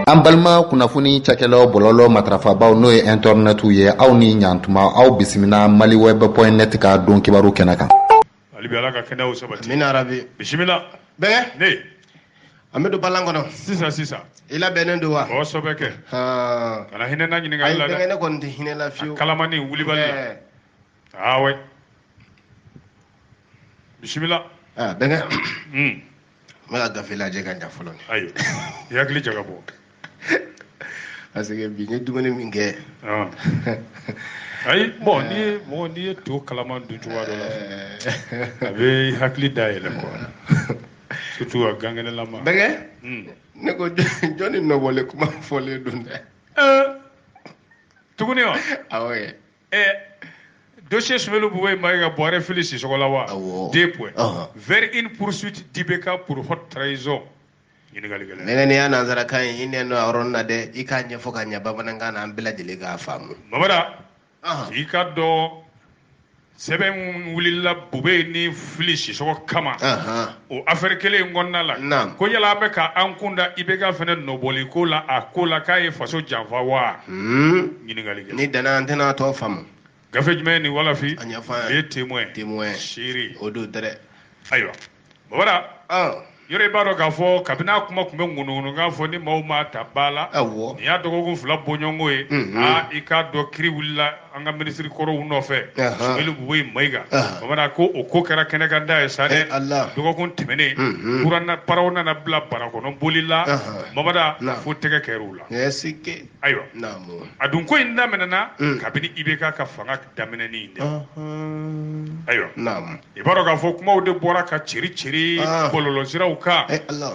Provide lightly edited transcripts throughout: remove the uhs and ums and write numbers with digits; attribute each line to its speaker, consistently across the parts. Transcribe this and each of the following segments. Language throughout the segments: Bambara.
Speaker 1: An balima kunnafoni cakɛlaw bɔlɔlɔ matrafabaw n'o ye internet ye aw ni ɲantuma aw bisimila maliweb.net ka don kibaru kɛnɛ kan.
Speaker 2: Alibi ala ka kɛnɛw sabati.
Speaker 3: Amina arabi.
Speaker 2: Bisimila.
Speaker 3: Bɛɛ.
Speaker 2: Ne.
Speaker 3: An bɛ don balan kɔnɔ.
Speaker 2: Sisan.
Speaker 3: I labɛnnen don wa?
Speaker 2: Kosɛbɛ kɛ. Kana hinɛ na ɲininkali la dɛ.
Speaker 3: Ayi, ne kɔni tɛ hinɛ la fiyewu.
Speaker 2: Kalamani wulibali la. Awɛ. Bisimila.
Speaker 3: Bɛnkɛ. N bɛ ka gafe lajɛ ka ɲɛ fɔlɔ.
Speaker 2: Ayi. I hakili jaga bɔ.
Speaker 3: Parce que bi n ye dumuni min kɛ.
Speaker 2: Ayi bon n'i ye to kalaman dun cogoya dɔ la a bɛ hakili da yɛlɛ quoi surtout a gangɛnɛlama.
Speaker 3: Bɛnkɛ. Ne ko jɔnni nɔbɔlen kuma fɔlen don dɛ.
Speaker 2: Tuguni wa.
Speaker 3: Awɔ.
Speaker 2: Dossier Soumaïla Bouba Maïga Boire Félix Sissoko wa. 2 points. Vers une poursuite d'Ibeka pour haute trahison.
Speaker 3: Nɛgɛ ni y'a nanzarakan ye i nɛ nɔ yɔrɔ na dɛ i k'a ɲɛfɔ ka ɲɛ bamanankan na an bɛɛ lajɛlen k'a faamu.
Speaker 2: Mamada i ka dɔn sɛbɛn wulila Bube ni Félix Sissoko kama o affaire kelen in kɔnɔna la ko yala an bɛ ka an kunda Ibeka fana nɔbɔli ko la a ko la k'a ye faso janfa wa. Ɲininkali kɛ.
Speaker 3: Ni danna an tɛna tɔ faamu.
Speaker 2: Gafe jumɛn ni walafin
Speaker 3: a ɲɛfɔ
Speaker 2: ye témoin Siri
Speaker 3: o don tɛ dɛ.
Speaker 2: Ayiwa Mamada yɔrɔ i b'a dɔn k'a fɔ kabini a kuma tun bɛ ŋunuŋunukan fɔ ni maaw ma ta ba la nin y'a dɔgɔkun 2 bɔɲɔgɔnko ye i k'a dɔn kiri wulila an ka minisiri kɔrɔw nɔfɛ Soumaïla Bouba Maïga Mamada ko o ko kɛra kɛnɛ kan da ye sa dɛ dɔgɔkun tɛmɛnen kuranna paraw nana bila barakɔnɔ boli la Mamada fo tɛgɛ kɛr'u la ayiwa a dun ko in daminɛna kabini Ibeka ka fanga daminɛnin dɛ ayiwa i b'a dɔn k'a fɔ kumaw de bɔra ka ceri bɔlɔlɔsiraw ka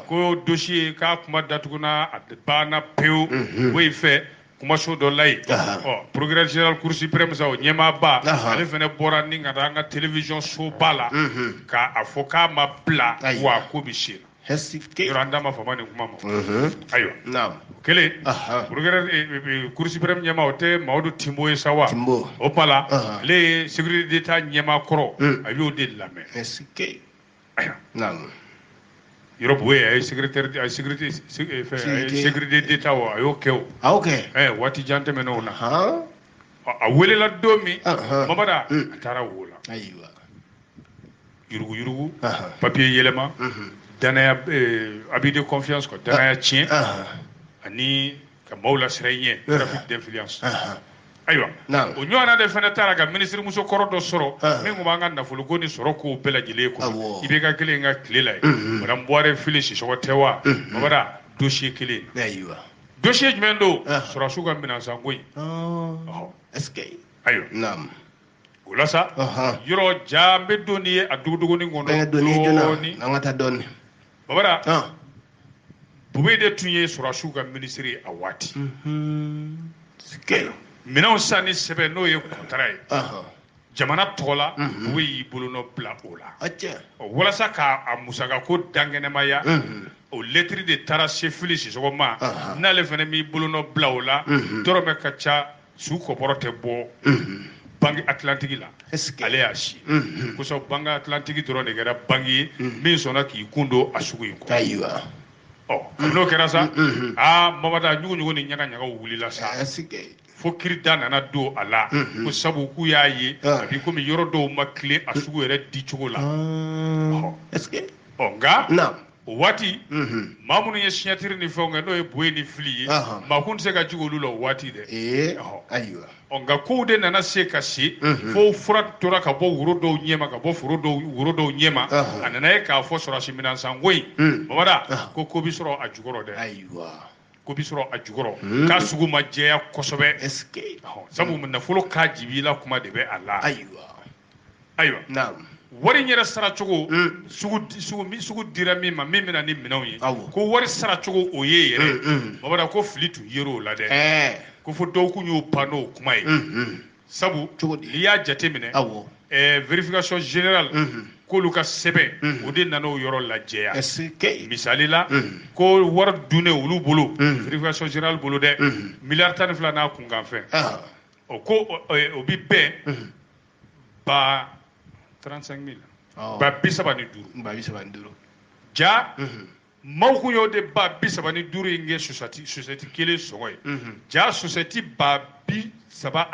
Speaker 2: ko dossier k'a kuma datuguna a banna pewu o yi fɛ kumaso dɔ la yen procureur général cour suprême sa o ɲɛmaaba ale fɛnɛ bɔra ni ka taa an ka télévision soba la k'a fɔ k'a ma bila wa ko bɛ sen na yɔrɔ an da ma fama nin kuma ma ayiwa o kɛlen procureur cour suprême ɲɛma o tɛ Mamadu Timbo ye sa wa o pa la ale ye sécurité d'état ɲɛma kɔrɔ a y'o de lamɛn ayiwa yɔrɔ Bouba a ye sécurité d'état o a y'o kɛ o waati jan tɛmɛna o na a welela don min Mamada a taara wo la yurugu papier yɛlɛma danaya abus de confiance quoi danaya tiɲɛ ani ka maaw lasira i ɲɛ trafic d'influence ayiwa o ɲɔgɔnna de fɛnɛ taara ka ministre muso kɔrɔ dɔ sɔrɔ min kun b'an ka nafoloko ni sɔrɔ ko bɛɛ lajɛlen kɔnɔ Ibeka kelen ka tile la ye madame Boire Félix Sissoko tɛ wa Mamada dossier kelen dossier jumɛn don sɔrɔsiw ka minɛnsanko in ayiwa o la sa yɔrɔ ja n bɛ don ni ye a duguduguni kɔnɔ dɔɔni Mamada Bube de tun ye sɔrɔsiw ka ministre ye a waati minɛnw san ni sɛbɛn n'o ye contrat ye jamana tɔgɔ la Bube y'i bolonɔ bila o la walasa k'a musakako dankɛnɛmaya o lettre de taara se Félix Sissoko ma n'ale fɛnɛ b'i bolonɔ bila o la dɔrɔmɛ ka ca su kɔbɔrɔ tɛ bɔ banque atlantique la ale y'a si kosɔn banque atlantique dɔrɔn de kɛra banque ye min sɔnna k'i kun don a sugu in kɔnɔ n'o kɛra sa Mamada ɲuguɲugu ni ɲagaɲagaw wulila sa fo kirida nana don a la ko sabu k'u y'a ye a b'i komi yɔrɔ dɔw ma tile a sugu yɛrɛ di cogo la nka o waati maa minnu ye siɲɛtiri ni fɛnw kɛ n'o ye Bouba ni Fili ye maa kun tɛ se ka jigin olu la o waati dɛ nka kow de nana se ka se fo fura tora ka bɔ woro dɔw ɲɛma ka bɔ woro dɔw ɲɛma a nana ye k'a fɔ sɔrɔsi minɛnsanko in Mamada ko bɛ sɔrɔ a jukɔrɔ dɛ ko bɛ sɔrɔ a jukɔrɔ k'a sugu ma jɛya kosɛbɛ sabu nafolo k'a jibila kuma de bɛ a la ayiwa wari in yɛrɛ sara cogo sugu dira min ma min bɛna ni minɛnw ye ko wari sara cogo o ye yɛrɛ Mamada ko fili tun yer'o la dɛ ko fo dɔw kun y'o pan n'o kuma ye sabu n'i y'a jate minɛ vérification générale k'olu ka sɛbɛn o de nana o yɔrɔ lajɛya misali la ko wari dunnen olu bolo vérification générale bolo dɛ miliyari 12 n'a kunkanfɛn ko o bi bɛn ba 35 000 ba 75 ja maaw kun y'o de ba 35 in kɛ société kelen sɔngɔ ye ja société ba 35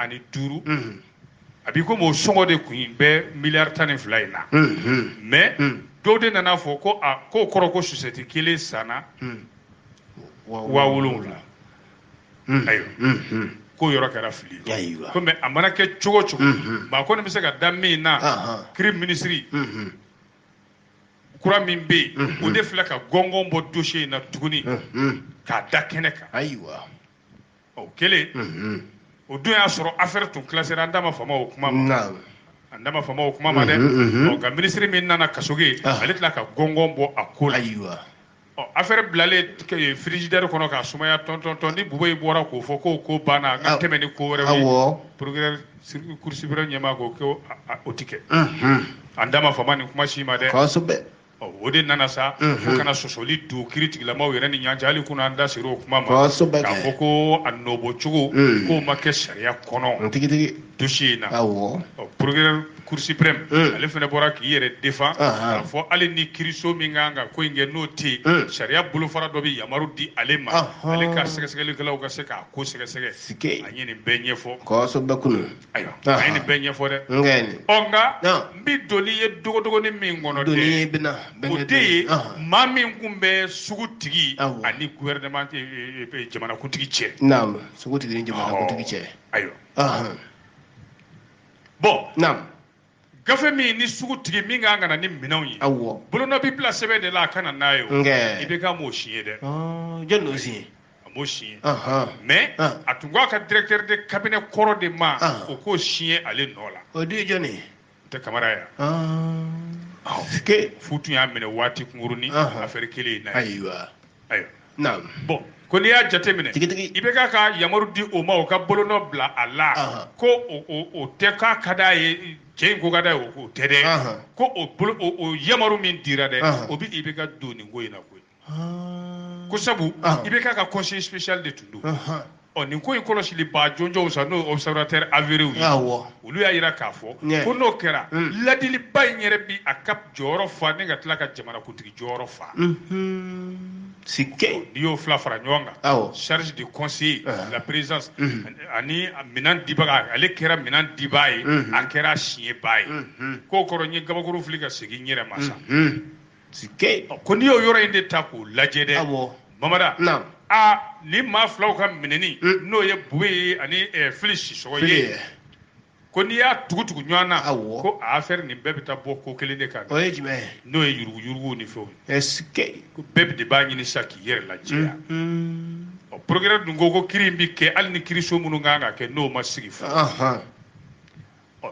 Speaker 2: a b'i komi o sɔngɔ de kun bɛ miliyari 12 in na mais dɔw de nana fɔ ko k'o kɔrɔ ko société kelen sanna 70,000 ayiwa ko yɔrɔ kɛra fili ko mais a mana kɛ cogo o cogo maa kɔni bɛ se ka da min na crime ministry kura min bɛ yen o de filɛ ka gɔngɔn bɔ dossier in na tuguni k'a da kɛnɛ kan ayiwa o kelen o don y'a sɔrɔ affaire tun classé an da ma fama o kuma ma an da ma fama o kuma ma dɛ nka ministre min nana kasoge ale tila ka gɔngɔn bɔ a ko la ayiwa affaire bilalen frigidaire kɔnɔ k'a sumaya tɔntɔn ni Buboyi bɔra k'o fɔ k'o ko banna an ka tɛmɛ ni ko wɛrɛ ye procureur cour supérieure ɲɛmaa ko o tɛ kɛ an da ma fama nin kuma si ma dɛ o de nana sa fo kana sɔsɔli don kiiri tigilamaw yɛrɛ ni ɲɔgɔn cɛ hali kun an da sera o kuma ma k'a fɔ ko a nɔbɔ cogo k'o ma kɛ sariya kɔnɔ dossier in na procureur cour suprême ale fana bɔra k'i yɛrɛ défend k'a fɔ hali ni kiiriso min kan ka ko in kɛ n'o tɛ yen sariya bolofara dɔ bɛ yamaru di ale ma ale ka sɛgɛsɛgɛlikɛlaw ka se k'a ko sɛgɛsɛgɛ a ye nin bɛɛ ɲɛfɔ ayiwa a ye nin bɛɛ ɲɛfɔ dɛ nka n bɛ doni ye dogodogoni min kɔnɔ dɛ o de ye maa min kun bɛ sugu tigi ani gouvernement jamanakuntigi cɛ
Speaker 3: sugutigi ni jamanakuntigi cɛ
Speaker 2: ayiwa bon gafe min ni sugutigi min kan ka na ni minɛnw ye bolonɔ bɛ bila sɛbɛn de la a kana n'a ye i bɛ k'a m'o siɲɛ dɛ
Speaker 3: jɔn n'o siɲɛ
Speaker 2: a m'o siɲɛ mais a tun ko a ka directeur de cabinet kɔrɔ de ma o k'o siɲɛ ale nɔ la
Speaker 3: o de ye jɔn ye
Speaker 2: o tɛ Kamara ye fu tun y'a minɛ waati kunkurunin affaire kelen in na ayiwa bon ko n'i y'a jate minɛ i bɛ k'a ka yamaru di o ma o ka bolonɔ bila a la ko o tɛ k'a ka d'a ye cɛ in ko ka d'a ye o tɛ dɛ ko o yamaru min dira dɛ o bɛ i bɛ ka don nin ko in na koyi ko sabu i bɛ k'a ka conseiller spécial de tun don nin ko in kɔlɔsili ba jɔnjɔnw sa n'o observateur avérés ye olu y'a jira k'a fɔ ko n'o kɛra ladiliba in yɛrɛ bi a ka jɔyɔrɔ fa ni ka tila ka jamanakuntigi jɔyɔrɔ fa n'i y'o fila fara ɲɔgɔn kan charge de conseiller la présidence ani minɛn dibaga ale kɛra minɛn dibaa ye a kɛra siɲɛbaa ye k'o kɔrɔ n ye gabakuru fili ka segin n yɛrɛ ma sa ko n'i y'o yɔrɔ in de ta k'o lajɛ dɛ Mamada ni maa filaw ka minɛni n'o ye Buboyi ani Fili Sisɔgɔ ye ko n'i y'a tugu ɲɔgɔn na ko a affaire nin bɛɛ bɛ taa bɔ ko kelen de kan n'o ye yurugu-yurugu ni fɛnw ye ko bɛɛ de b'a ɲini sa k'i yɛrɛ lajɛya procureur dun ko kiiri in bɛ kɛ hali ni kiiriso minnu kan ka kɛ n'o ma sigi fɔlɔ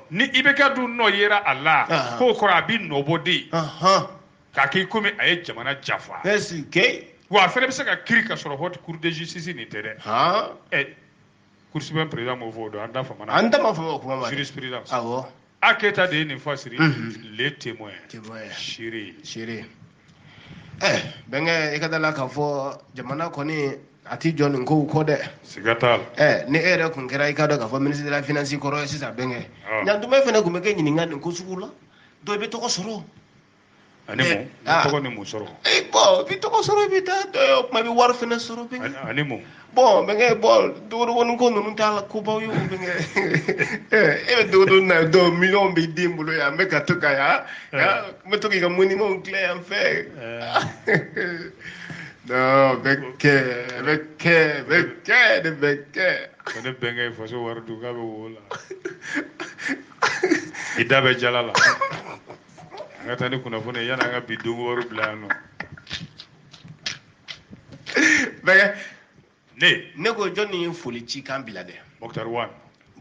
Speaker 2: ni IBK dun nɔ yera a la k'o kɔrɔ a bɛ nɔbɔ de k'a kɛ komi a ye jamana jafa wa a fana bɛ se ka kiiri ka sɔrɔ haute cour de justice nin tɛ dɛ cour suprême président m'o fɔ o don an da fama na jurisprudence a Keyita de ye nin fɔ siri les témoins Sire
Speaker 3: bɛnkɛ i ka da la k'a fɔ jamana kɔni a ti jɔ nin kow kɔ dɛ
Speaker 2: siga t'a la
Speaker 3: ni e yɛrɛ kun kɛra i ka dɔn k'a fɔ ministre de la finance kɔrɔ ye sisan bɛnkɛ ɲantumɛ fana kun bɛ kɛ ɲininka nin ko sugu la donc i bɛ tɔgɔ sɔrɔ
Speaker 2: ani mun tɔgɔ ni mun sɔrɔ
Speaker 3: bon i bɛ tɔgɔ sɔrɔ i bɛ taa o kuma i bɛ wari fana sɔrɔ bɛnkɛ
Speaker 2: ani mun
Speaker 3: bon bɛnkɛ dogodogoni ko ninnu t'a la kobaw ye o bɛnkɛ e bɛ dogodogoni na dɔn miliyɔn b'i den bolo yan n bɛ ka to ka yan n bɛ to k'i ka monimɛnw dilan yan fɛ non bɛ kɛ de bɛ kɛ
Speaker 2: ko ne bɛnkɛ ye faso wari dun k'a bɛ wo la i da bɛ jala la an ka taa ni kunnafoni ye yanni an ka bi donko wari bila yan nɔ
Speaker 3: bɛnkɛ
Speaker 2: ne
Speaker 3: ko jɔnni ye foli ci kan bila dɛ
Speaker 2: Mokhtar Wan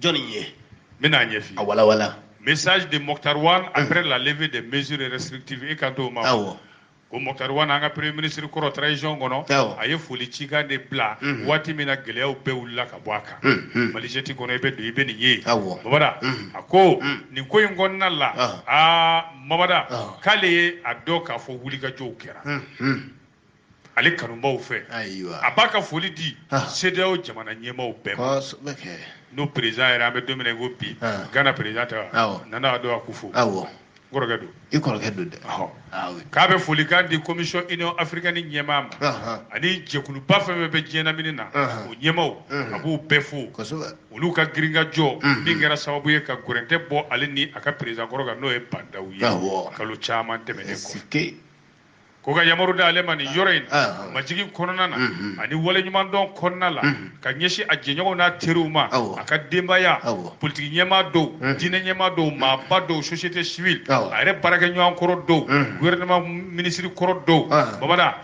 Speaker 3: jɔnni ye
Speaker 2: n bɛna ɲɛf'i
Speaker 3: a walawala
Speaker 2: message de Mokhtar Wan après la levée des mesures restrictives e kan t'o ma ko Mokhtar Wan an ka premier ministre kɔrɔ transition kɔnɔ a ye foli ci kan de bila waati min na gɛlɛyaw bɛɛ wulila ka bɔ a kan Mali jeti kɔnɔ i bɛ don i bɛ nin ye Mamada a ko nin ko in kɔnɔna la Mamada k'ale ye a dɔn k'a fɔ wulikajɔw kɛra ale kanubaw fɛ a b'a ka foli di CEDEAO jamana ɲɛmaaw bɛɛ ma n'o président yɛrɛ an bɛ don min na i ko bi Ghana président Nana Addo Akufo gorogado
Speaker 3: ikorogado de
Speaker 2: k'a bɛ folikan di commission union africaine ɲɛmaa ma ani jɛkuluba fɛn fɛn bɛ diɲɛna mini na o ɲɛmaw a b'u bɛɛ fo olu ka giringajɔ min kɛra sababu ye ka gorɛntɛ bɔ ale ni a ka président kɔrɔ kan n'o ye Bandaw ye kalo caman tɛmɛnen kɔ ko ka yamaru da ale ma nin yɔrɔ in majigi kɔnɔna na ani waleɲumandɔn kɔnɔna la ka ɲɛsin a jɛɲɔgɔnw n'a teriw ma a ka denbaya politiki ɲɛmaa dɔw diinɛ ɲɛmaa dɔw maaba dɔw société civile a yɛrɛ baarakɛɲɔgɔn kɔrɔ dɔw gouvernement ministre kɔrɔ dɔw babada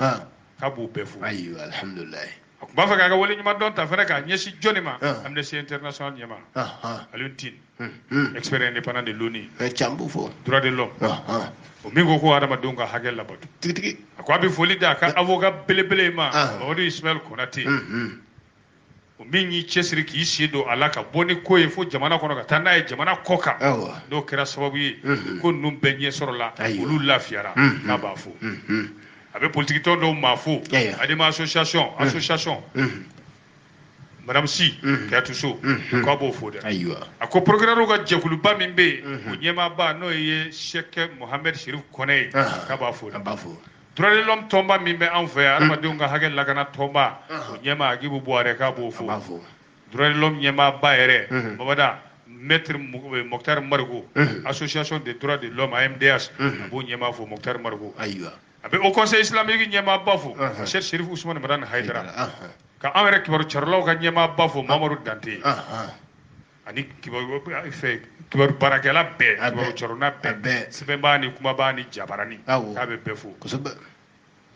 Speaker 2: k'a b'u bɛɛ fo
Speaker 3: alhamdulillah
Speaker 2: a tun b'a fɛ k'a ka waleɲumandɔn ta fɛnɛ k'a ɲɛsin jɔnni ma Amnesty International ɲɛmaa Alioune Tine expert indépendant de l'ONU droit de l'homme o min ko adamadenw ka hakɛ labato
Speaker 3: tigitigi
Speaker 2: a ko a bɛ foli da a ka avocat belebele ma Mamadu Ismail Konate o min y'i cɛsiri k'i sen don a la ka bɔ ni ko ye fo jamana kɔnɔ ka taa n'a ye jamana kɔ kan n'o kɛra sababu ye ko ninnu bɛɛ ɲɛ sɔrɔla olu lafiyara k'a b'a fo a bɛ politikitɔn dɔw maa fo Adama association Madame Si Kiyatuso k'a b'o fo dɛ a ko procureur ka jɛkuluba min bɛ yen o ɲɛmaaba n'o ye Sheikh Mohamed Sherif Kɔnɛ ye k'a b'a fo dɛ droit de l'homme tɔnba min bɛ anw fɛ yan adamadenw ka hakɛ lakana tɔnba o ɲɛmaa Agibu Buwarɛ k'a b'o fo droit de l'homme ɲɛmaaba yɛrɛ Babada Maître Mokhtar Marigo association des droits de l'homme AMDH a b'o ɲɛmaa fo Mokhtar Marigo a bɛ au conseil islamique ɲɛmaaba fo Cheikh Sherif Ousmane Madani Haidara ka an yɛrɛ kibaru carilaw ka ɲɛmaaba fo Mamadu Dante ani kibaru baarakɛla bɛɛ kibaru carona bɛɛ sɛbɛnbaa ni kumabaa ni jabarani k'a bɛ bɛɛ fo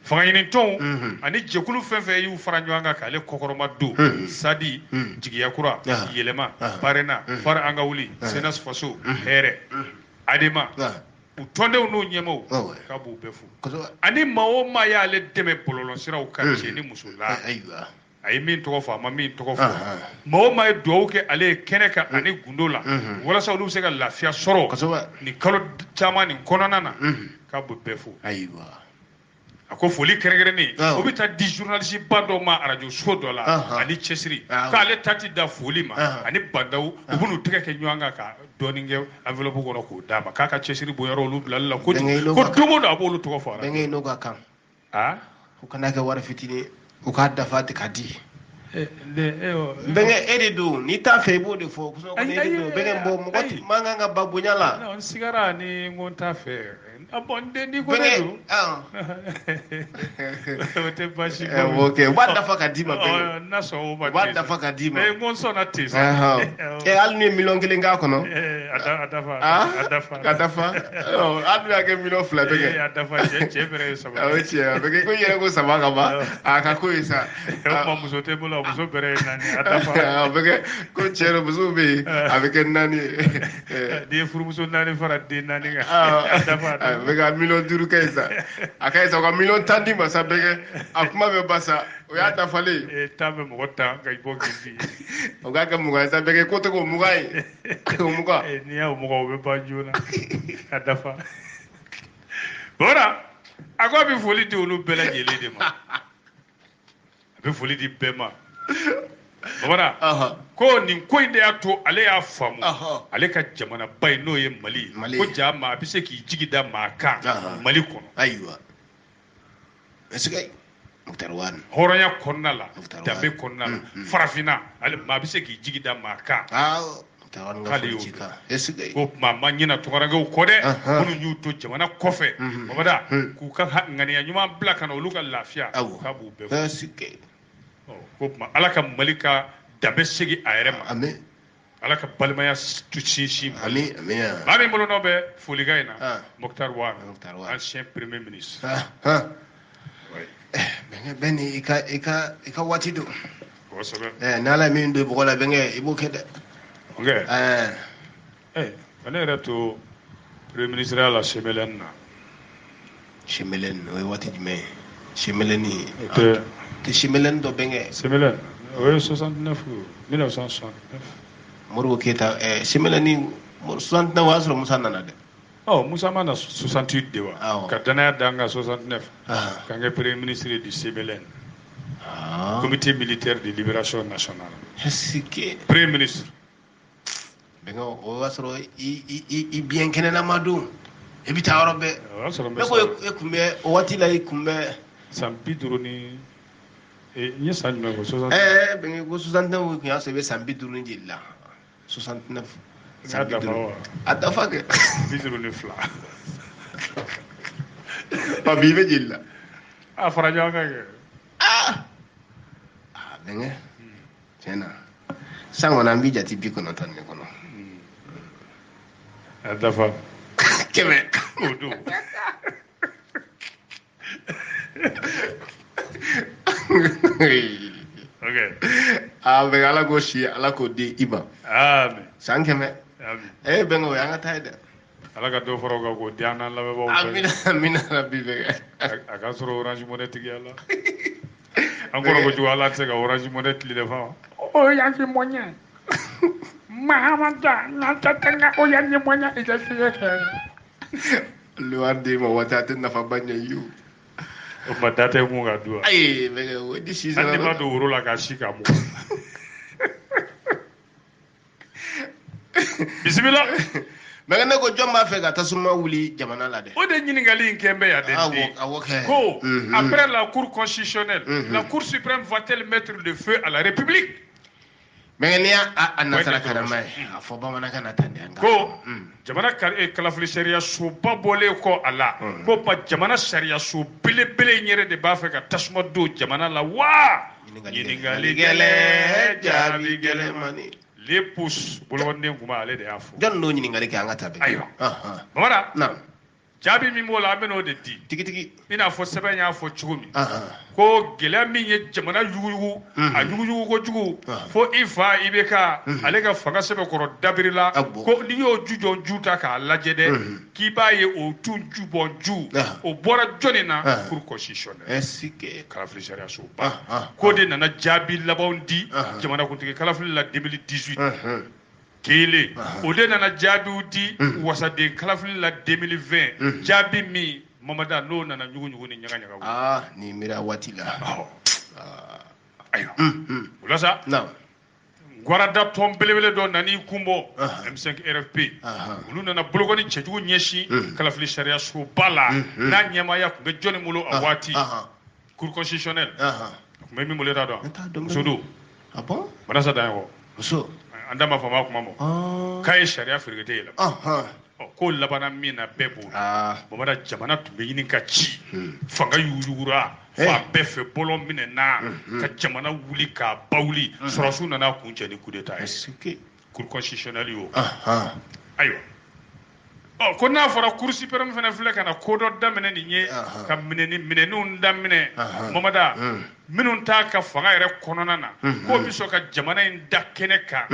Speaker 2: fangaɲinitɔnw ani jɛkulu fɛn fɛn y'u fara ɲɔgɔn kan k'ale kɔkɔrɔma don Sadi Jigiyakura Yɛlɛma Parena Fara an ka wuli Senas Faso Hɛrɛ Adema u tɔndenw n'u ɲɛmaw k'a b'u bɛɛ fo ani maa o maa y'ale dɛmɛ bɔlɔlɔsiraw kan cɛ ni muso la a ye min tɔgɔ fɔ a ma min tɔgɔ fɔ maa o maa ye dugawu kɛ ale ye kɛnɛ kan ani gundo la walasa olu bɛ se ka lafiya sɔrɔ nin kalo caman nin kɔnɔna na k'a b'u bɛɛ fo a ko foli kɛrɛnkɛrɛnnen o bɛ taa di journaliste ba dɔ ma radio so dɔ la ani cɛsiri k'ale ta ti da foli ma ani Bandaw u bɛn'u tɛgɛ kɛ ɲɔgɔn kan ka dɔɔnin kɛ enveloppe kɔnɔ k'o d'a ma k'a ka cɛsiri bonyɔrɔ olu bilali la kojugu ko don o don a b'olu tɔgɔ fɔ
Speaker 3: bɛnkɛ n'o ka kan u kana kɛ wari fitinin u k'a dafa ka di bɛnkɛ e de don n'i t'a fɛ i b'o de fɔ bɛnkɛ mɔgɔ man kan ka ba bonya la
Speaker 2: n sigara ni n ko n t'a fɛ bon ni ko ne don o tɛ baasi
Speaker 3: ok u b'a dafa ka d'i ma
Speaker 2: n'a sɔn o ma
Speaker 3: u b'a dafa ka d'i ma
Speaker 2: n ko n sɔnna ten sa
Speaker 3: hali ni ye miliyɔn 1 k'a kɔnɔ
Speaker 2: a dafa
Speaker 3: hali ni y'a kɛ miliyɔn 2 bɛnkɛ
Speaker 2: a dafa cɛ bɛrɛ ye 3
Speaker 3: o tiɲɛ bɛnkɛ ko i yɛrɛ ko 3 ka ban a ka ko ye sa
Speaker 2: o ma muso tɛ bolo muso bɛrɛ ye 4 a dafa
Speaker 3: bɛnkɛ ko tiɲɛ don musow bɛ yen a bɛ kɛ 4 ye
Speaker 2: n'i ye furumuso 4 fara den 4 kan a dafa
Speaker 3: bɛ ka miliyɔn 5 kɛ yen sa a ka ɲi sa u ka miliyɔn 10 d'i ma sa bɛnkɛ a kuma bɛ ba sa o y'a dafalen
Speaker 2: 10 bɛ mɔgɔ 10 ka i bɔ k'i di
Speaker 3: o k'a kɛ 20 ye sa bɛnkɛ ko tɛ k'o 20 ye o 20
Speaker 2: n'i y'a 20 o bɛ ban joona a dafa bora a ko a bɛ foli di olu bɛɛ lajɛlen de ma a bɛ foli di bɛɛ ma bora ko nin ko in de y'a to ale y'a faamu ale ka jamana ba in n'o ye Mali ko ja maa a bɛ se k'i jigi da maa kan Mali kɔnɔ
Speaker 3: ayiwa est-ce que Mokhtar Wane
Speaker 2: hɔrɔnya kɔnɔna la danbe kɔnɔna la farafinna maa bɛ se k'i jigi da maa kan k'ale y'o kɛ ko maa ma ɲina tunkarankew kɔ dɛ minnu y'u to jamana kɔfɛ babada k'u ka ŋaniya ɲuman bila ka na olu ka lafiya k'a b'u bɛɛ fɔ ko tuma ala ka Mali ka danbe segin a yɛrɛ ma ala ka balimaya sinsin maa min bolo n'aw bɛ folikan in na Mokhtar Wane ancien premier ministre
Speaker 3: bɛnkɛ ni i ka waati don n'ala ye min don bɔgɔ la bɛnkɛ i b'o kɛ dɛ
Speaker 2: ne yɛrɛ to premier ministre la Semeleni na
Speaker 3: Semeleni o ye waati jumɛn ye Semeleni tɛ Semeleni dɔ bɛnkɛ
Speaker 2: Semeleni o ye 69 1969
Speaker 3: Modibo Keyita Semeleni 69 o y'a sɔrɔ Musa nana dɛ
Speaker 2: Musa ma na 68 de wa ka danaya da an kan 69 k'an kɛ premier ministre du Semeleni comité militaire de libération nationale premier ministre
Speaker 3: bɛnkɛ o y'a sɔrɔ i biɲɛ kɛnɛlama don e bi ta yɔrɔ bɛɛ ne ko e kun bɛ o waati la e kun bɛ
Speaker 2: san 50 ni n ye san jumɛn ko 60
Speaker 3: bɛnkɛ ko 69 kun y'a sɔrɔ i bɛ san 50 ni jeli la 69 san 50 a dafa kɛ
Speaker 2: 52
Speaker 3: a bi bɛ jeli la
Speaker 2: a fara ɲɔgɔn kan kɛ
Speaker 3: bɛnkɛ tiɲɛ na san kɔnɔ an b'i jate 90 de kɔnɔ
Speaker 2: a dafa
Speaker 3: 100
Speaker 2: o don okay
Speaker 3: bɛnkɛ ala k'o si ala k'o di i ma
Speaker 2: amen
Speaker 3: san 100 bɛnkɛ o y'an ka taa ye dɛ
Speaker 2: ala ka dɔ fara o kan k'o di an n'an lamɛnbagaw
Speaker 3: amina rabi bɛnkɛ
Speaker 2: a ka sɔrɔ orange money tigiya la an kɔrɔ ko jugu ala tɛ se ka orange money tile de fa o y'an ti mɔnyɛ mahamada n'an tɛ tɛŋa o y'an ti mɔnyɛ i tɛ se kɛ
Speaker 3: luwari di ma waati a tɛ nafa ba ɲɛ yi
Speaker 2: o ma da tɛ mun ka du wa
Speaker 3: ayi bɛnkɛ o di si
Speaker 2: hali n'i ma don woro la ka si ka mɔ bisimila
Speaker 3: bɛnkɛ ne ko jɔn b'a fɛ ka tasuma wuli jamana la dɛ
Speaker 2: o de ɲininkali in kɛ n bɛ yan dɛ ko après la cour constitutionnelle la cour suprême va-t-elle mettre le feu à la république
Speaker 3: bɛnkɛ n'i y'a nasara karama ye a fɔ bamanankan na tan de
Speaker 2: ko jamana kalafili sariya soba bɔlen kɔ a la ko ba jamana sariya so belebele in yɛrɛ de b'a fɛ ka tasuma don jamana la wa ɲininkali gɛlɛn jaabi gɛlɛnmani les pouces bolokɔniden kuma ale de y'a fɔ
Speaker 3: jɔn n'o ɲininkali kɛ an ka taa bɛn
Speaker 2: ayiwa bamara jaabi min b'o la an bɛ n'o de di
Speaker 3: tigitigi
Speaker 2: i n'a fɔ sɛbɛn y'a fɔ cogo min ko gɛlɛya min ye jamana yuguyugu a yuguyugu kojugu fo i fa i bɛ ka ale ka fanga sɛbɛn kɔrɔ dabiri la ko n'i y'o ju jɔ ju ta k'a lajɛ dɛ k'i b'a ye o tun ju bɔn ju o bɔra jɔnni na cour constitutionnelle kalafili sariya soba k'o de nana jaabi labanw di jamanakuntigi kalafili la 2018 kelen o de nana jaabiw di wasaden kalafili la 2020 jaabi min mamada n'o nana ɲugu ni ɲagaɲagaw
Speaker 3: ni mira waati la
Speaker 2: ayiwa o la sa Guarda tɔn belebele dɔ nana i kunbɔ M5 RFP olu nana bolokɔni cɛjugu ɲɛsin kalafili sariya soba la n'a ɲɛmaaya tun bɛ jɔnni bolo a waati cour constitutionnelle tun bɛ min bolo t'a dɔn muso don Manasa Daɲɔgɔn muso an da ma fɔ ma kuma mɔ k'a ye sariya ferekete yɛlɛma ko labanna min na bɛɛ b'o la bamada jamana tun bɛ ɲini ka ci fanga yugura fa bɛɛ fɛ bɔlɔn minɛ na ka jamana wuli k'a ba wuli sɔrɔsiw nana kun cɛ ni coup d'état ye cour constitutionnelle y'o ayiwa ko n'a fɔra cour suprême fana filɛ ka na ko dɔ daminɛ nin ye ka minɛninw daminɛ mamada minnu t'a ka fanga yɛrɛ kɔnɔna na k'o bɛ sɔn ka jamana in da kɛnɛ kan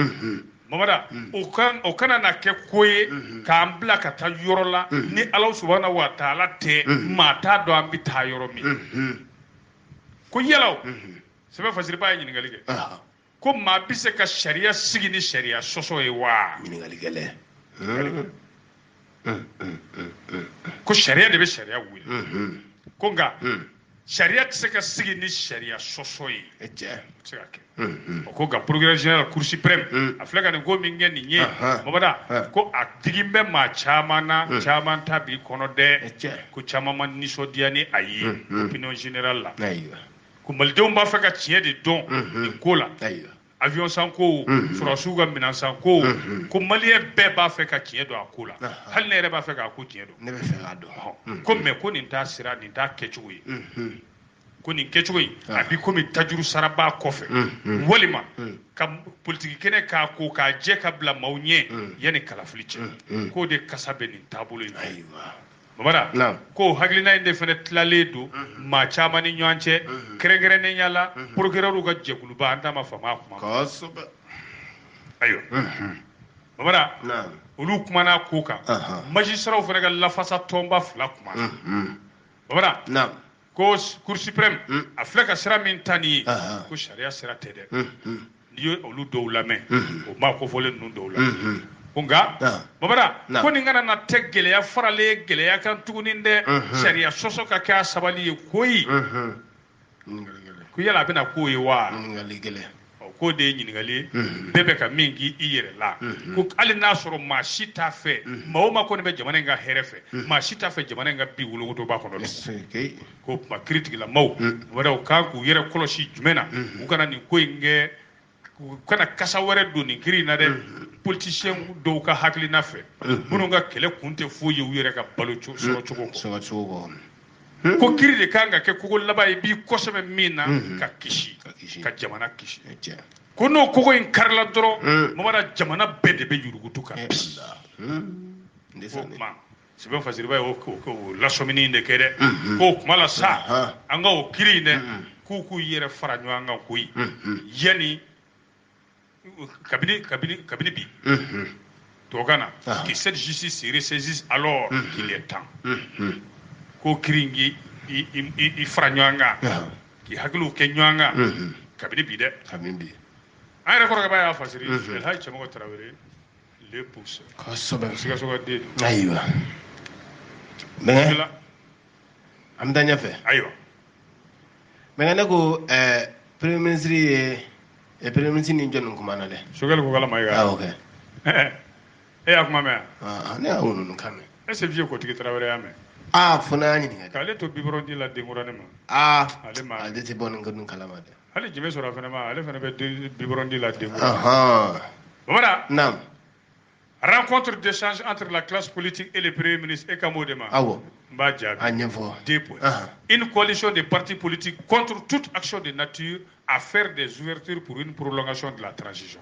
Speaker 2: mamada o kana na kɛ ko ye k'an bila ka taa yɔrɔ la ni Ala subahana wa taala tɛ maa t'a dɔn an bɛ taa yɔrɔ min ko yala sɛbɛn fasiriba ye ɲininkali kɛ ko maa bɛ se ka sariya sigi ni sariya sɔsɔ ye wa
Speaker 3: ɲininkali gɛlɛn
Speaker 2: ko sariya de bɛ sariya wuli ko nka sariya tɛ se ka sigi ni sariya sɔsɔ ye o tɛ se ka kɛ ko nka procureur général cour suprême a filɛ ka nin ko min kɛ nin ye mamada ko a digi bɛ maa caman na caman ta b'i kɔnɔ dɛ ko caman ma nisɔndiya ni a ye opinion générale la ko malidenw b'a fɛ ka tiɲɛ de dɔn nin ko la avion sanko sɔrɔsiw ka minɛn sanko ko maliyɛn bɛɛ b'a fɛ ka tiɲɛ dɔn a ko la hali ne yɛrɛ b'a fɛ k'a ko tiɲɛ dɔn
Speaker 3: ne bɛ fɛ k'a dɔn
Speaker 2: ko mais ko nin t'a sira nin t'a kɛcogo ye ko nin kɛcogo in a b'i komi tajuru sarabaa kɔfɛ walima ka politiki kɛnɛ k'a ko k'a jɛ ka bila maaw ɲɛ yanni kalafili cɛ k'o de kasa bɛ nin taabolo in fɛ mamada ko hakilina in de fana tilalen don maa caman ni ɲɔgɔn cɛ kɛrɛnkɛrɛnnenya la procureur ka jɛkuluba an t'a ma fama a kuma
Speaker 3: kosɛbɛ
Speaker 2: ayiwa mamada olu kumana ko kan magistrat fana ka lafasa tɔnba fila kumana mamada ko cour suprême a filɛ ka sira min ta nin ye ko sariya sira tɛ dɛ n'i ye olu dɔw lamɛn o maa kofɔlen ninnu dɔw la ko nka babada ko nin kana na tɛ gɛlɛya faralen gɛlɛya kan tuguni dɛ sariya sɔsɔ ka kɛ a sabali ye koyi ko yala a bɛna k'o ye wa ko de ɲininkali bɛɛ bɛ ka min k'i i yɛrɛ la ko hali n'a sɔrɔ maa si t'a fɛ maa o maa kɔni bɛ jamana in ka hɛrɛ fɛ maa si t'a fɛ jamana in ka bi wolokotoba kɔnɔ dɛ ko kuma kiiritigilamaw wɛrɛw kan k'u yɛrɛ kɔlɔsi jumɛn na u kana nin ko in kɛ u kana kasa wɛrɛ don nin kiiri in na dɛ politicien dɔw ka hakilina fɛ minnu ka kɛlɛ kun tɛ foyi ye u yɛrɛ ka balo sɔrɔ cogo kɔ ko kiiri de kan ka kɛ kogo laban ye b'i kɔsɛbɛ min na ka kisi ka jamana kisi ko n'o kogo in karila dɔrɔn mamada jamana bɛɛ de bɛ yurugutu kan bi o kuma sɛbɛn fasiriba ye o lasɔmini de kɛ dɛ k'o kuma la sa an ka o kiiri in dɛ k'u yɛrɛ fara ɲɔgɔn kan koyi yanni kabini bi tubabukan na que cette justice se ressaisisse alors qu'il est temps ko kiiri in i fara ɲɔgɔn kan k'i hakiliw kɛ ɲɔgɔn kan kabini bi dɛ an yɛrɛ kɔrɔkɛba y'a fasiri Elhaji Cɛmɔgɔ Tarawele le pousse kosɛbɛ Sikaso ka den don ayiwa mɛ an bɛ taa ɲɛfɛ ayiwa mɛ ne ko premier ministre ye premier ministre ni jɔn kuma na dɛ Sogɛli ko kala Mayiga ok e y'a kuma mɛn yan ne y'a wolo kan mɛn est-ce que vieux kotigi Tarawele y'a mɛn fo n'a y'a ɲininka k'ale to biberon di la denkuranin ma ale tɛ bɔ nin kalama dɛ hali jumɛn sɔrɔ a fana ma ale fana bɛ biberon di la denkuranin Bamada naam rencontre d'échange entre la classe politique et le premier ministre et Kamo Dema. Une coalition de partis politiques contre toute action de nature à faire des ouvertures pour une prolongation de la transition.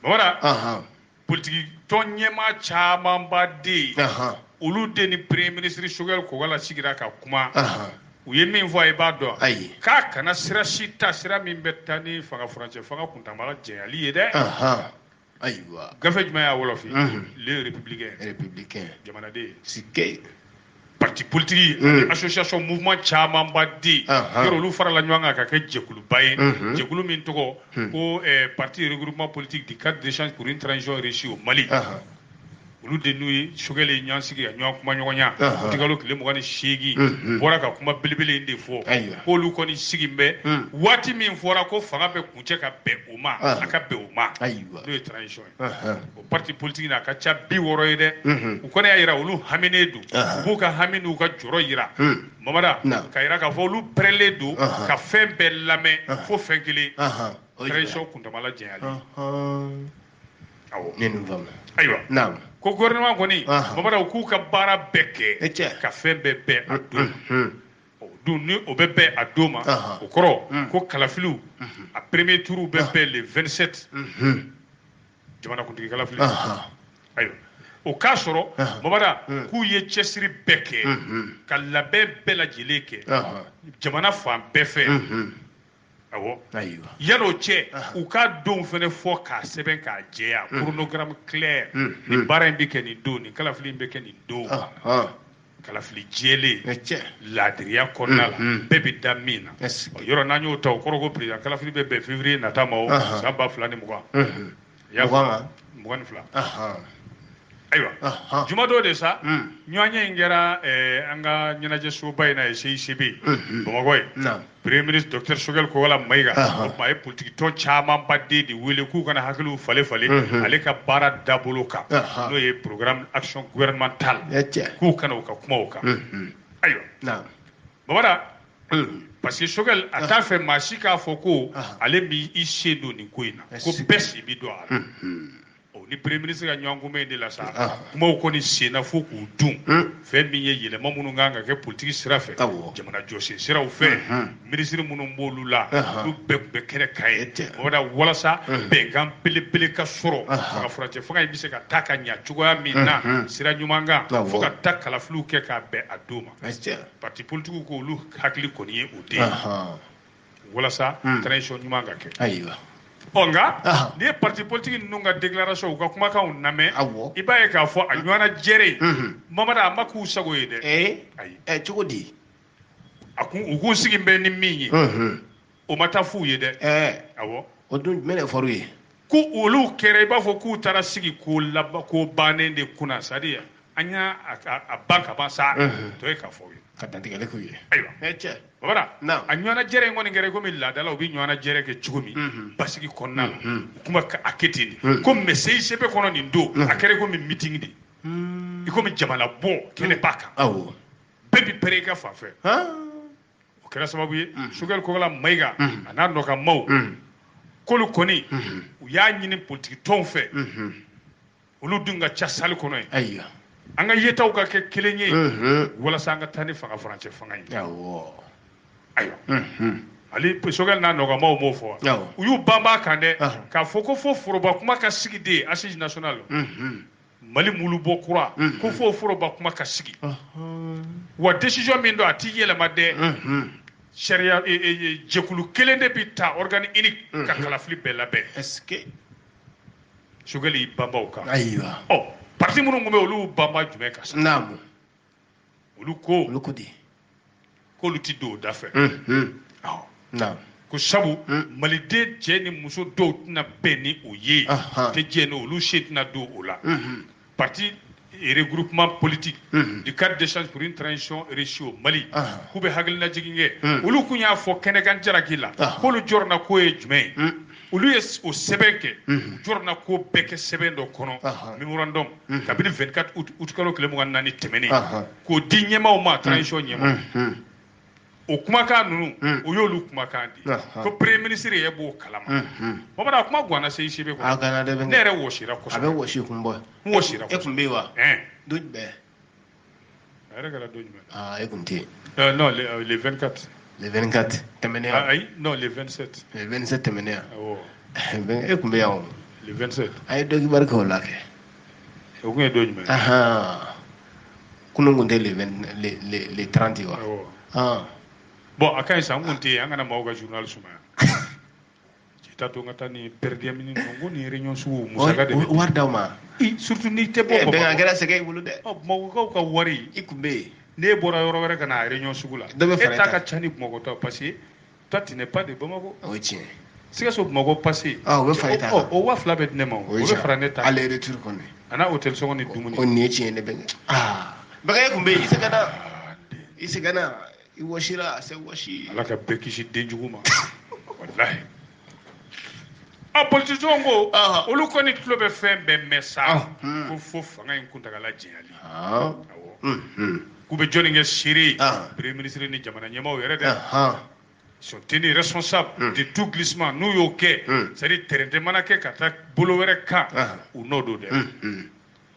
Speaker 2: Voilà. Politique tonyema chama badi. Olu de ni premier ministre Sogɛli Kogala sigira ka kuma. U ye min fɔ i b'a dɔn k'a kana sira si ta sira min bɛ taa ni fanga furancɛ fanga kuntamala jɛnyali ye dɛ ayiwa gafe jumɛn y'a wolofi les républicains jamanaden parti politique ani association mouvement camanba den yɔrɔ olu farala ɲɔgɔn kan ka kɛ jɛkuluba ye jɛkulu min tɔgɔ ko parti regroupement politique du cadre d'échange pour une transition réussie au Mali olu de n'u ye Sogɛli ɲɔgɔn sigi ka ɲɔgɔn kuma ɲɔgɔnya o tigalo tile 28 bɔra ka kuma belebele in de fɔ k'olu kɔni sigi bɛ waati min fɔra ko fanga bɛ kuncɛ ka bɛn o ma a ka bɛn o ma n'o ye transition ye o parti politique n'a ka ca 60 ye dɛ u kɔni y'a yira olu haminen don u b'u ka hami n'u ka jɔrɔ yira Mamada ka yira k'a fɔ olu pɛrɛlen don ka fɛn bɛɛ lamɛn fo fɛn kelen transition kuntamala jɛnyali awɔ ne nin faamu ayiwa naam ko gouvernement kɔni Mamada u k'u ka baara bɛɛ kɛ ka fɛn bɛɛ bɛn a don o dun ni o bɛ bɛn a don ma o kɔrɔ ko kalafiliw a premier tour bɛ bɛn le 27 jamanakuntigi kalafili ayiwa o k'a sɔrɔ Mamada k'u ye cɛsiri bɛɛ kɛ ka labɛn bɛɛ lajɛlen kɛ jamana fan bɛɛ fɛ awɔ yan'o cɛ u k'a donw fana fɔ k'a sɛbɛn k'a jɛya chronogramme clair nin baara in bɛ kɛ nin don nin kalafili in bɛ kɛ nin don kalafili jɛlen laadiriya kɔnɔna la bɛɛ bɛ da min na yɔrɔ n'an y'o ta o kɔrɔ ko président kalafili bɛ bɛn février nata ma o san 2020 y'a fɔ 22 ayiwa jumadon de sa ɲɔgɔnye in kɛra an ka ɲɛnajɛ soba in na ye CICB Bamakɔ ye premier ministre docteur Sogɛli Kogala Mayiga o tuma a ye politique tɔn camanba den de wele k'u kana hakiliw falen falen ale ka baara dabolo kan n'o ye programme action gouvernementale k'u kana u ka kuma o kan ayiwa Bamada parce que Sogɛli a t'a fɛ maa si k'a fɔ ko ale b'i sen don nin ko in na ko bɛɛ si b'i dɔn a la ni premier ministre ka ɲɔgɔn kunbɛn de la sa kumaw kɔni senna fo k'u dun fɛn min ye yɛlɛma minnu kan ka kɛ politique sira fɛ jamana jɔsen siraw fɛ ministre minnu b'olu la olu bɛɛ tun bɛ kɛnɛ kan ye walasa bɛnkan belebele ka sɔrɔ fanga furancɛ fanga in bɛ se ka taa ka ɲa cogoya min na sira ɲuman kan fo ka taa kalafiliw kɛ k'a bɛn a don ma parti politique ko olu hakili kɔni ye o de ye walasa transition ɲuman ka kɛ nka n'i ye parti politique ninnu ka déclaration u ka kumakanw lamɛn i b'a ye k'a fɔ a ɲɔgɔnna jɛre Mamada a ma k'u sago ye dɛ ayi cogo di u k'u sigi bɛ ni min ye o ma taa f'u ye dɛ awɔ o dun jumɛn de fɔr'u ye ko olu kɛra i b'a fɔ k'u taara sigi k'o bannen de kunna c'est-à-dire anya a banka ba sa to e ka fo yi
Speaker 3: ka dantigale ku ye
Speaker 2: aywa
Speaker 3: eche
Speaker 2: babara
Speaker 3: na
Speaker 2: a ɲɔna jɛrɛ ngoni ngere ko mi ladala u bi ɲɔna jɛrɛ kɛ cogo min basigi kɔnɔna la kuma ka aketi ko mais sey sebe kɔnɔ nin do a kɛrɛ ko mi meeting di i ko mi jamana bɔ kɛnɛ ba kan
Speaker 3: awo
Speaker 2: bɛɛ bi pere ka fan fɛ o kɛra sababu ye Sogɛl Kokala Mayiga a n'a nɔ ka maaw k'olu kɔni u y'a ɲini politique tɔnw fɛ olu dun ka ca salle kɔnɔ ye
Speaker 3: ayiwa
Speaker 2: an ka yetaw ka kɛ kelen ye walasa an ka taa ni fanga farancɛ fanga ye
Speaker 3: awɔ
Speaker 2: ayiwa ali Sogɛl n'a nɔgɔmaw m'o fɔ u y'u banba kan dɛ k'a fɔ ko fo foroba kuma ka sigi de assise nationale Mali mulu bɔ kura ko fo foroba kuma ka sigi wa décision min don a t'i yɛlɛma dɛ sariya jɛkulu kelen de bi ta organe unique ka kalafili bɛɛ labɛn
Speaker 3: est-ce que
Speaker 2: Sogɛl y'i banba o kan
Speaker 3: ayiwa
Speaker 2: parti minnu tun bɛ olu banba jumɛn kan sa
Speaker 3: naamu
Speaker 2: olu ko
Speaker 3: di
Speaker 2: k'olu ti don o da fɛ
Speaker 3: naamu
Speaker 2: ko sabu maliden cɛ ni muso dɔw tɛna bɛn ni o ye tɛ jɛ ni olu se tɛna don o la parti regroupement politique du cadre d'échange pour une transition réussie au Mali k'u bɛ hakilina jigin kɛ olu kun y'a fɔ kɛnɛkan jaraki la k'olu jɔrɔna ko ye jumɛn ye olu ye o sɛbɛn kɛ u jɔrɔna ko bɛɛ kɛ sɛbɛn dɔ kɔnɔ memorandum kabini 24 août kalo 24 tɛmɛnen k'o di ɲɛmaaw ma transition ɲɛma o kumakan ninnu o y'olu kumakan di ko premier ministre yɛrɛ b'o kalama Mamadu a kuma ganna se sebe kɔnɔ ne yɛrɛ wɔsira kosɛbɛ a bɛ
Speaker 3: wɔsi kun bɔ
Speaker 2: n wɔsira
Speaker 3: e kun bɛ yen wa don jumɛn
Speaker 2: a yɛrɛ kɛra don jumɛn
Speaker 3: e kun tɛ
Speaker 2: non le 24
Speaker 3: le 24 tɛmɛnen yan
Speaker 2: ayi non le 27
Speaker 3: le 27 tɛmɛnen yan
Speaker 2: awɔ
Speaker 3: e kun bɛ yan o
Speaker 2: le 27
Speaker 3: a ye dɔkibaru kɛ o la kɛ
Speaker 2: o kun ye don jumɛn
Speaker 3: kunun kun tɛ le 30 wa
Speaker 2: awɔ bon a ka ɲi sa n kun tɛ yen an kana maaw ka journal sumaya t'a to n ka taa ni perdien minnu ninnu ko nin réunion sugu musaka de bɛ
Speaker 3: wari d'aw ma
Speaker 2: surtout n'i tɛ bɔ
Speaker 3: Bamakɔ a kɛra sɛgɛn i bolo dɛ
Speaker 2: Bamakɔkaw ka wari
Speaker 3: i kun bɛ yen
Speaker 2: n'e bɔra yɔrɔ wɛrɛ ka na réunion sugu la e ta ka ca ni Bamakɔ ta parce que toi tu n'es pas de Bamakɔ
Speaker 3: o ye tiɲɛ
Speaker 2: Sikaso Bamakɔ passé
Speaker 3: o bɛ fara i ta kan
Speaker 2: o 2000 bɛ di ne ma o bɛ fara ne ta kan
Speaker 3: aller retour kɔni
Speaker 2: a n'a hôtel sɔngɔ ni dumuni
Speaker 3: o nin ye tiɲɛ ne bɛ Bakari kun bɛ yen i sɛgɛnna i wɔsira a se wɔsi
Speaker 2: Ala ka bɛɛ kisi denjugu ma walahi politicien ko olu kɔni tulo bɛ fɛn bɛɛ mɛn sa ko fo fanga in kuntagala jɛnyali awɔ k'u bɛ jɔnni kɛ seere premier ministre ni jamana ɲɛmaaw yɛrɛ dɛ ils sont tenus responsables de tout glissement n'u y'o kɛ c'est à dire terrain tɛ mana kɛ ka taa bolo wɛrɛ kan u n'o don dɛ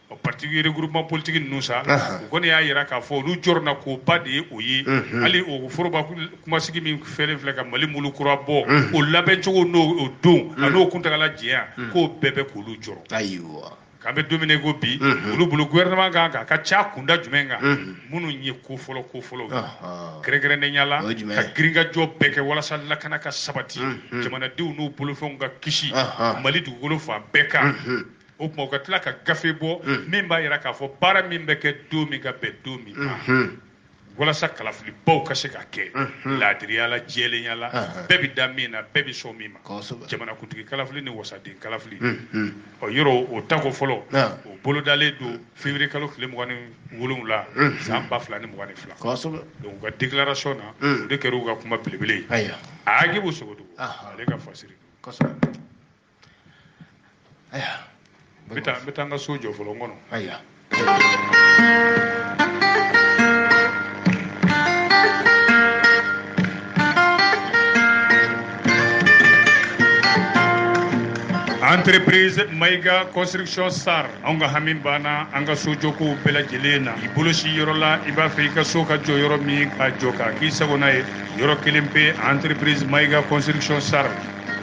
Speaker 2: o parti regroupement politique ninnu sa u kɔni y'a yira k'a fɔ olu jɔrɔna k'o ba de ye o ye hali o foroba kumasigi min fɛlen filɛ ka Mali mulu kura bɔ o labɛn cogo n'o don a n'o kuntagala jɛnya k'o bɛɛ bɛ k'olu jɔrɔ ayiwa k'an bɛ don min na ko bi olu bolo gouvernement kan ka ca kunda jumɛn kan minnu ye ko fɔlɔ kɛrɛnkɛrɛnnenya la ka giringajɔ bɛɛ kɛ walasa lakana ka sabati jamanadenw n'u bolofɛnw ka kisi Mali dugukolo fan bɛɛ kan o tuma u ka tila ka gafe bɔ min b'a yira k'a fɔ baara min bɛ kɛ don min ka bɛn don min ma walasa kalafilibaw ka se ka kɛ laadiriya la jɛlenya la bɛɛ bɛ da min na bɛɛ bɛ sɔn min ma jamanakuntigi kalafili ni wasaden kalafili yɔrɔ o tako fɔlɔ o bolodalen don février kalo tile 27 san 2022 donc u ka déclaration na o de kɛra u ka kuma belebele ye Agibu Sogodogo ale ka fasiri n bɛ taa n ka so jɔ fɔlɔ n kɔnɔ entreprise Mayiga construction SAR anw ka hami banna an ka so jɔkow bɛɛ lajɛlen na i bolosi yɔrɔ la i b'a fɛ i ka so ka jɔ yɔrɔ min ka jɔ ka k'i sagona ye yɔrɔ kelen pe entreprise Mayiga construction SAR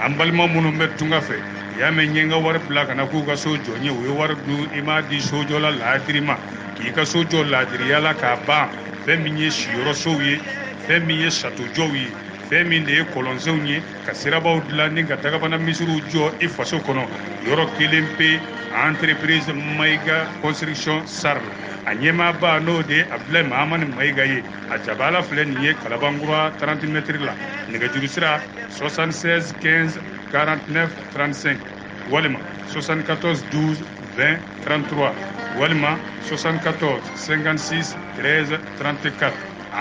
Speaker 2: an balima minnu bɛ tunga fɛ y'a mɛn n ye n ka wari bila ka na k'u ka so jɔ n ye u ye wari dun i m'a di sojɔ la laadiri ma k'i ka so jɔ laadiriya la k'a ban fɛn min ye siyɔrɔsow ye fɛn min ye satojɔw ye fɛn min de ye kɔlɔnsenw ye ka sirabaw dilan ni ka dagabana misiriw jɔ i faso kɔnɔ yɔrɔ kelen pe entreprise Mayiga construction SAR a ɲɛmaaba n'o de ye Abdulayi Mahamani Mayiga ye a jabala filɛ nin ye Kalabankura 30 mètres la nɛgɛjuru sira 76 15 49 35 walima 74 12 20 33 Walima 74 56 13 34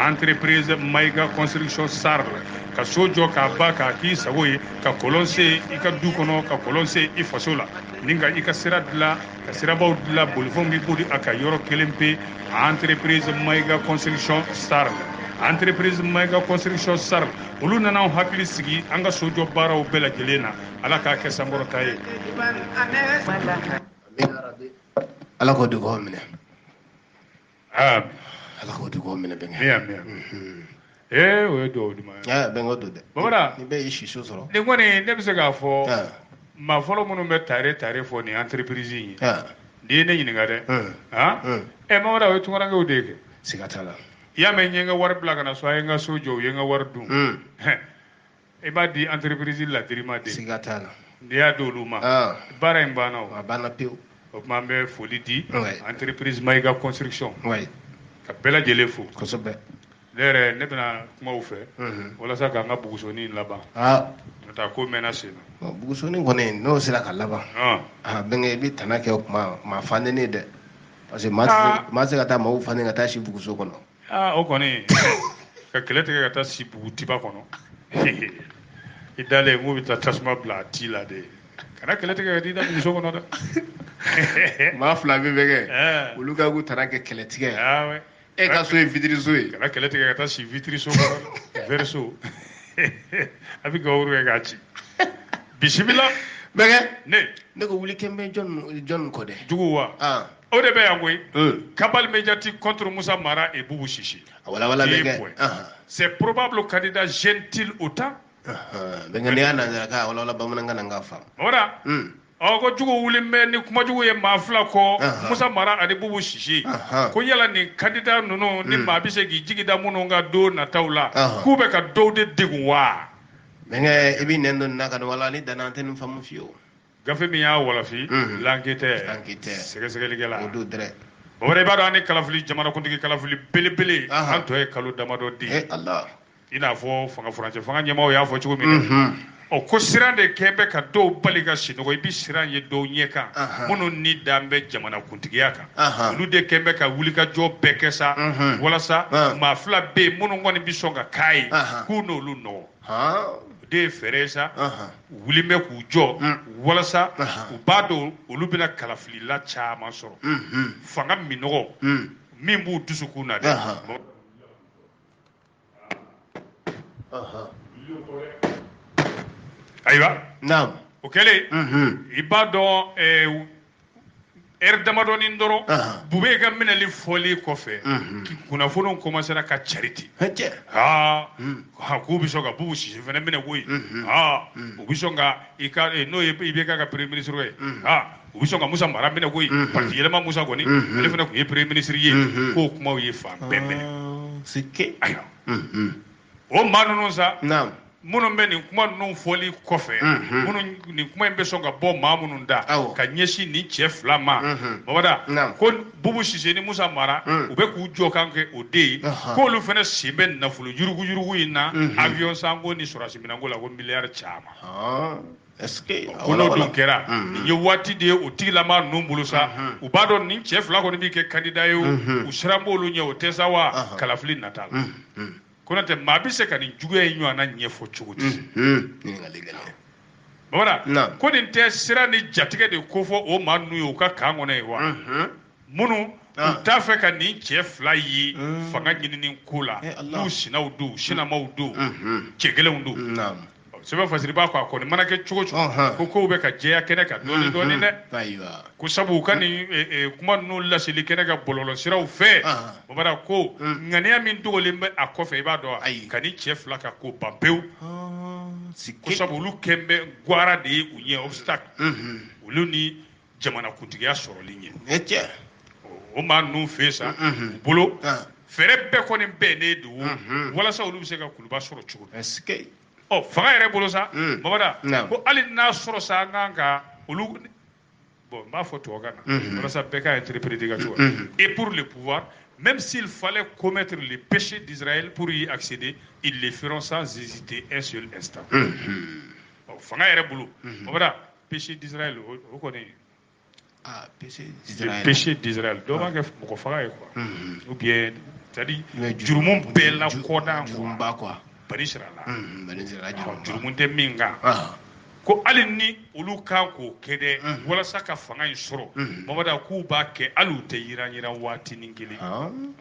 Speaker 2: entreprise Maïga construction Sarle ka sojo ka ba ka ki sago ye ka kolonse i ka du kɔnɔ ka kolonse i faso la ni ka i ka sira dilan ka sirabaw dilan bolifɛnw b'i boli a ka yɔrɔ kelen pe entreprise Maïga construction Sarle entreprise Maïga construction Sarle olu nana anw hakili sigi an ka sojo baaraw bɛɛ lajɛlen na ala k'a kɛ sankɔrɔta ye
Speaker 3: ala ko dugaw minɛ ala ko dugaw minɛ bɛnkɛ
Speaker 2: o ye dugawu di ma
Speaker 3: bɛnkɛ do dɛ
Speaker 2: Bamara
Speaker 3: ni bɛɛ ye si so sɔrɔ
Speaker 2: nin kɔni ne bɛ se k'a fɔ maa fɔlɔ minnu bɛ tare fɔ nin entreprise in ye n'i ye ne ɲininka dɛ Bamara o ye tunkarankew de ye kɛ
Speaker 3: siga t'a la
Speaker 2: i y'a mɛn n ye n ka wari bila ka na so a ye n ka so jɔ u ye n ka wari dun i b'a di entreprise ladirima de
Speaker 3: siga t'a la
Speaker 2: n'i y'a di olu ma baara in banna o
Speaker 3: a banna pewu
Speaker 2: o tuma an bɛ foli di entreprise Maïga construction ka bɛɛ lajɛlen fo
Speaker 3: kosɛbɛ
Speaker 2: ne bɛna kumaw fɛ walasa k'an ka bugusonin laban n'o tɛ ko mɛnna sen na
Speaker 3: bugusonin kɔni n'o sera ka laban bɛnkɛ i bɛ tana kɛ o kuma maa fanden ne dɛ parce que maa se ka taa maaw fanden ka taa si buguso kɔnɔ
Speaker 2: o kɔni ka kɛlɛ tigɛ ka taa si bugutiba kɔnɔ i dalen n ko bɛ taa tasuma bila a ti la de kana kɛlɛ tigɛ ka t'i da buguso kɔnɔ dɛ
Speaker 3: maa fila min bɛ kɛ olu ka k'u tana kɛ kɛlɛ tigɛ e ka so ye vitiri so ye
Speaker 2: kana kɛlɛ tigɛ ka taa si vitiri so kɔnɔ vɛri so a bɛ gawuru kɛ k'a ci bisimila
Speaker 3: bɛnkɛ
Speaker 2: ne
Speaker 3: ko wuli kɛ n bɛ jɔn kɔ dɛ
Speaker 2: jugu wa o de bɛ yan koyi Kabal Mediati contre Moussa Mara et Boubou Chichi c'est probable candidat gêne-t-il autant
Speaker 3: bɛnkɛ n'i y'a nanzarakan wala bamanankan na n k'a faamu
Speaker 2: wala ko jugu wuli mɛ ni kuma jugu ye maa fila kɔ Moussa Mara ani Boubou Chichi ko yala nin candidat ninnu ni maa bɛ se k'i jigi da minnu ka don nataw la k'u bɛ ka dɔw de degun wa
Speaker 3: bɛnkɛ i b'i nɛn dɔn nin na ka nin wala ni danna an tɛ nin faamu fiyewu
Speaker 2: gafe min y'a walafi l'enquêteur sɛgɛsɛgɛlikɛla
Speaker 3: o don dɛrɛ
Speaker 2: Bamara i b'a dɔn an ni kalafili jamanakuntigi kalafili belebele an tɔ ye kalo damadɔ di i n'a fɔ fanga furancɛ fanga ɲɛmaaw y'a fɔ cogo min na ko siran de kɛ bɛ ka dɔw bali ka sinɔgɔ i bɛ siran ye dɔw ɲɛ kan minnu ni dan bɛ jamanakuntigiya kan olu de kɛ bɛ ka wulikajɔ bɛɛ kɛ sa walasa maa fila bɛ yen minnu kɔni bɛ sɔn ka k'a ye k'u n'olu nɔgɔ de ye fɛɛrɛ sa wuli bɛ k'u jɔ walasa u b'a dɔn olu bɛna kalafilila caman sɔrɔ fanga minɔgɔ min b'u dusukun na dɛ ayiwa o kɛlen i b'a dɔn damadɔnin dɔrɔn bube ka minɛli fɔli kɔfɛ kunnafoniw commencera ka cari ten k'u bɛ sɔn ka Boubou Chichi fana minɛ koyi u bɛ sɔn ka n'o ye IBK ka premier ministre ye u bɛ sɔn ka Moussa Mara minɛ koyi parti yɛlɛma Moussa kɔni ale fana tun ye premier ministre ye k'o kumaw ye fan bɛɛ minɛ ayiwa o maa ninnu sa minnu bɛ nin kuma ninnu fɔli kɔfɛ minnu nin kuma in bɛ sɔn ka bɔ maa minnu da ka ɲɛsin nin cɛ fila ma Bamada ko Boubou Chichi ni Moussa Mara u bɛ k'u jɔ kan kɛ o de ye k'olu fana sen bɛ nafolo yurugu in na avion sanko ni sɔrɔsi minɛnko la ko miliyari caman ko n'o dun kɛra nin ye waati de ye o tigilama ninnu bolo sa u b'a dɔn nin cɛ fila kɔni bɛ kɛ candidat ye u siran b'olu ɲɛ o tɛ sa wa kalafili nata la ko n'o tɛ maa bɛ se ka nin juguya in ɲɔgɔnna ɲɛfɔ cogo di Bamara ko nin tɛ sira ni jatigɛ de ko fɔ o maa ninnu ye u ka kan kɔnɔ ye wa minnu u t'a fɛ ka nin cɛ fila ye fanga ɲinini ko la n'u sinaw don sinamaw don cɛ kelenw don sɛbɛn fasiri b'a kɔ a kɔni mana kɛ cogo cogo ko kow bɛ ka jɛya kɛnɛ kan dɔɔni dɔɔni dɛ ko sabu u ka nin kuma ninnu laseli kɛnɛ kan bɔlɔlɔsiraw fɛ Bamara ko ŋaniya min dogolen bɛ a kɔfɛ i b'a dɔn ka nin cɛ fila ka ko ban pewu ko sabu olu kɛn bɛ gwara de ye u ɲɛ obstacle olu ni jamanakuntigiya sɔrɔli ɲɛ o maa ninnu fɛ sa u bolo fɛɛrɛ bɛɛ kɔni bɛn ne don walasa olu bɛ se ka kuluba sɔrɔ cogo min fanga yɛrɛ bolo sa Bamada ko hali n'a sɔrɔ sa an kan ka olu bon n b'a fɔ tubabukan na walasa bɛɛ ka interpréter ka cogo et pour le pouvoir même s'il fallait commettre les péchés d'Israël pour y accéder ils le feront sans hésiter un seul instant fanga yɛrɛ bolo Bamada péché d'Israël o kɔni péché d'Israël dɔw b'a kɛ mɔgɔ faga ye quoi ou bien c'est-à-dire jurumu bɛɛ la kɔdan quoi bani Israël jurumu tɛ min kan ko hali ni olu kan k'o kɛ dɛ walasa ka fanga in sɔrɔ Mamadu k'u b'a kɛ hali u tɛ yiran waati ni kelen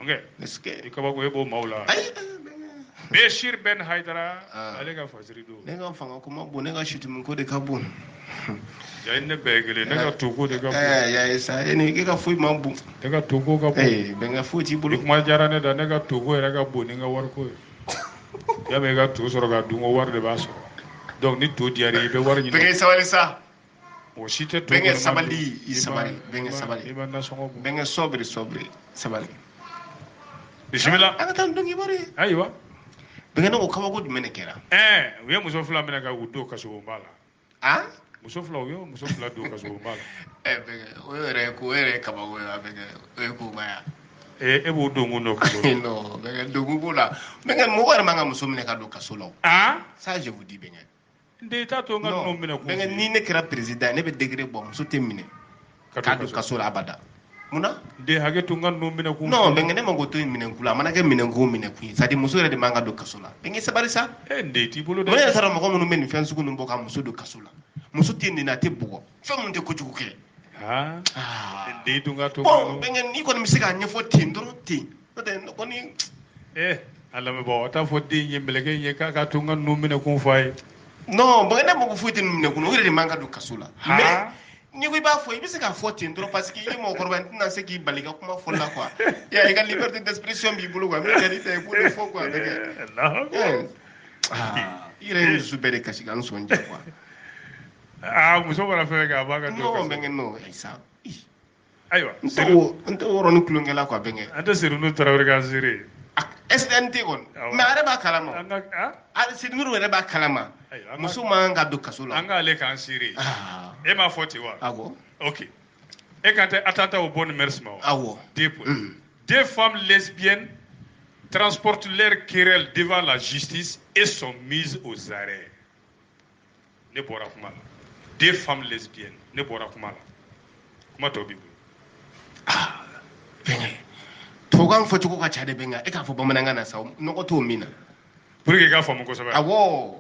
Speaker 2: i kabako e b'o maaw la Bashir Ben Haidara ale ka fasiri don
Speaker 3: ne ka fanga kuma bon ne ka shitumu ko de ka bon
Speaker 2: ya ne bɛɛ kelen ne ka toko de ka bon
Speaker 3: ya sa ne ka foyi man bon
Speaker 2: ne ka toko ka bon
Speaker 3: ben ka foyi t'i bolo
Speaker 2: kuma diyara ne da ne ka toko yɛrɛ ka bon ni n ka wariko ye ya mɛ i ka to sɔrɔ ka dun ko wari de b'a sɔrɔ donc ni to diyara i bɛ wari ɲini
Speaker 3: bɛnkɛ sabali sa
Speaker 2: o si tɛ to
Speaker 3: bɛnkɛ sabali i sabali bɛnkɛ sabali
Speaker 2: i bɛ nasɔngɔ bɔ
Speaker 3: bɛnkɛ sobri sabali
Speaker 2: bisimila
Speaker 3: an ka taa dɔnkili bari
Speaker 2: ayiwa
Speaker 3: bɛnkɛ ne ko kabako jumɛn de kɛra
Speaker 2: u ye muso fila minɛ ka u don kaso bonba la muso fila u ye muso fila don kaso bonba la
Speaker 3: bɛnkɛ o yɛrɛ kabako ye bɛnkɛ o ye koba ya
Speaker 2: e b'o don kun dɔ kaso
Speaker 3: non bɛnkɛ dogun b'o la bɛnkɛ mɔgɔ yɛrɛ man ka muso minɛ ka don kaso la ça je vous dis bɛnkɛ
Speaker 2: n t'a to n ka ninnu minɛ kun
Speaker 3: bɛnkɛ ni ne kɛra président ne bɛ degré bɔ muso tɛ minɛ k'a don kaso la abada munna
Speaker 2: den hakɛ to n ka ninnu minɛ kun
Speaker 3: non bɛnkɛ ne ma ko to yen minɛnkun la a mana kɛ minɛnkun minɛnkun ye c'est à dire muso yɛrɛ de man ka don kaso la bɛnkɛ sabali sa
Speaker 2: n den t'i bolo dɛ
Speaker 3: ne yɛrɛ taara mɔgɔ minnu bɛ nin fɛn sugu ninnu bɔ ka muso don kaso la muso tɛ nin na a tɛ bugɔ fɛn minnu tɛ kojugu kɛ
Speaker 2: n den dun ka to
Speaker 3: bon bɛnkɛ n'i kɔni bɛ se k'a ɲɛfɔ ten dɔrɔn ten n'o tɛ ne kɔni
Speaker 2: a lamɛnbagaw a t'a fɔ den ye mɛlɛkɛ ye k'a ka to n ka ninnu minɛ kun fɔ a ye
Speaker 3: non bɛnkɛ ne mako foyi tɛ nin minɛnkun na o yɛrɛ de man ka don kaso la mais n'i ko i b'a fɔ i bɛ se k'a fɔ ten dɔrɔn parce que i ye mɔgɔkɔrɔba ye n tɛna se k'i bali ka kuma fɔli la quoi i ka liberté d'expression b'i bolo quoi min ka di ta i b'o de fɔ quoi bɛnkɛ i yɛrɛ ye dusu bɛɛ de kasi ka n sɔnja quoi
Speaker 2: muso mana fɛn kɛ a b'a ka don kaso
Speaker 3: non bɛnkɛ non ayisa
Speaker 2: ayiwa
Speaker 3: n tɛ o yɔrɔnin tulonkɛ la quoi bɛnkɛ
Speaker 2: an tɛ Seydou Traoré kan seere
Speaker 3: SDNT kɔni mais a yɛrɛ b'a kalama Seydou yɛrɛ b'a kalama muso man ka don kaso la
Speaker 2: an k'ale k'an seere e m'a fɔ ten wa
Speaker 3: awɔ
Speaker 2: ok e kan tɛ attentat au bon mœurs ma wa
Speaker 3: awɔ
Speaker 2: deux femmes lesbiennes transportent leur querelle devant la justice et sont mises aux arrêts ne bɔra kuma la deux femmes lesbiennes ne bɔra kuma la kuma tɔ b'i bolo
Speaker 3: bɛnkɛ tubabukan fɔcogo ka ca de bɛnkɛ e k'a fɔ bamanankan na sa nɔgɔ t'o min na
Speaker 2: pour que i k'a faamu kosɛbɛ
Speaker 3: awɔ